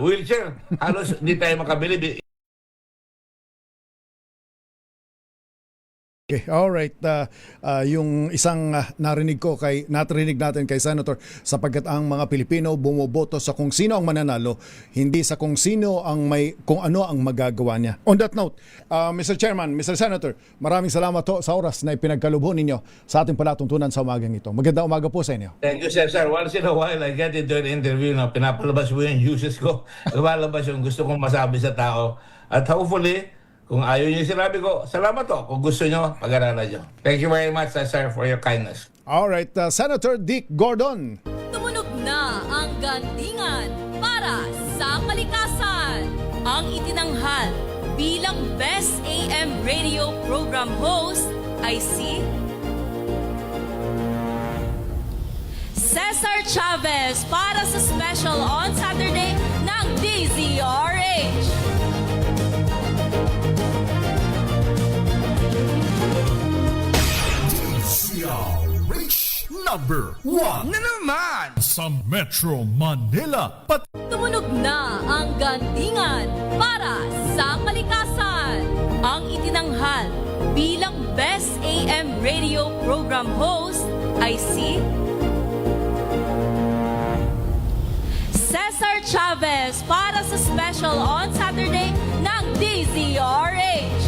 wheelchair. Halos hindi tayo makabili. Okay, all right. Yung isang narinig natin kay Senator, sapagkat ang mga Pilipino bumoboto sa kung sino ang mananalo, hindi sa kung sino kung ano ang magagawa niya. On that note, Mr. Chairman, Mr. Senator, maraming salamat sa oras na ipinagkalubho ninyo sa ating palatuntunan sa umagang ito. Magandang umaga po sa inyo. Thank you, sir. Once in a while, I get into an interview na pinapalabas mo yung uses ko. Lumalabas yung gusto kong masabi sa tao. At hopefully, kung ayaw niyo sinabi ko, salamat to. Kung gusto niyo, pag-aralan niyo. Thank you very much, sir, for your kindness. All right, Senator Dick Gordon. Tumunog na ang gandingan para sa kalikasan. Ang itinanghal bilang Best AM Radio Program Host ay si Cesar Chavez para sa special on Saturday ng DZRH. DZRH number 1 na naman sa Metro Manila. Tumunog na ang gandingan para sa kalikasan. Ang itinanghal bilang Best AM Radio Program Host ay si Cesar Chavez para sa special on Saturday ng DZRH.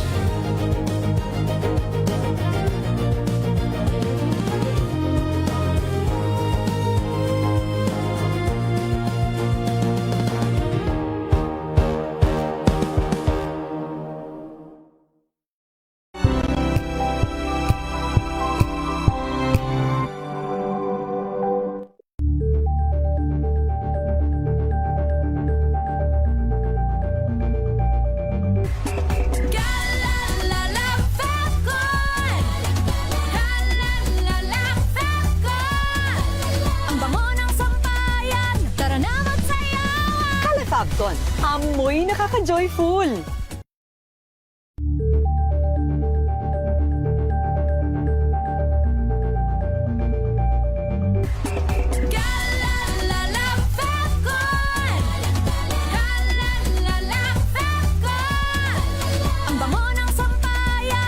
Fabcon, amoy nakaka-joyful.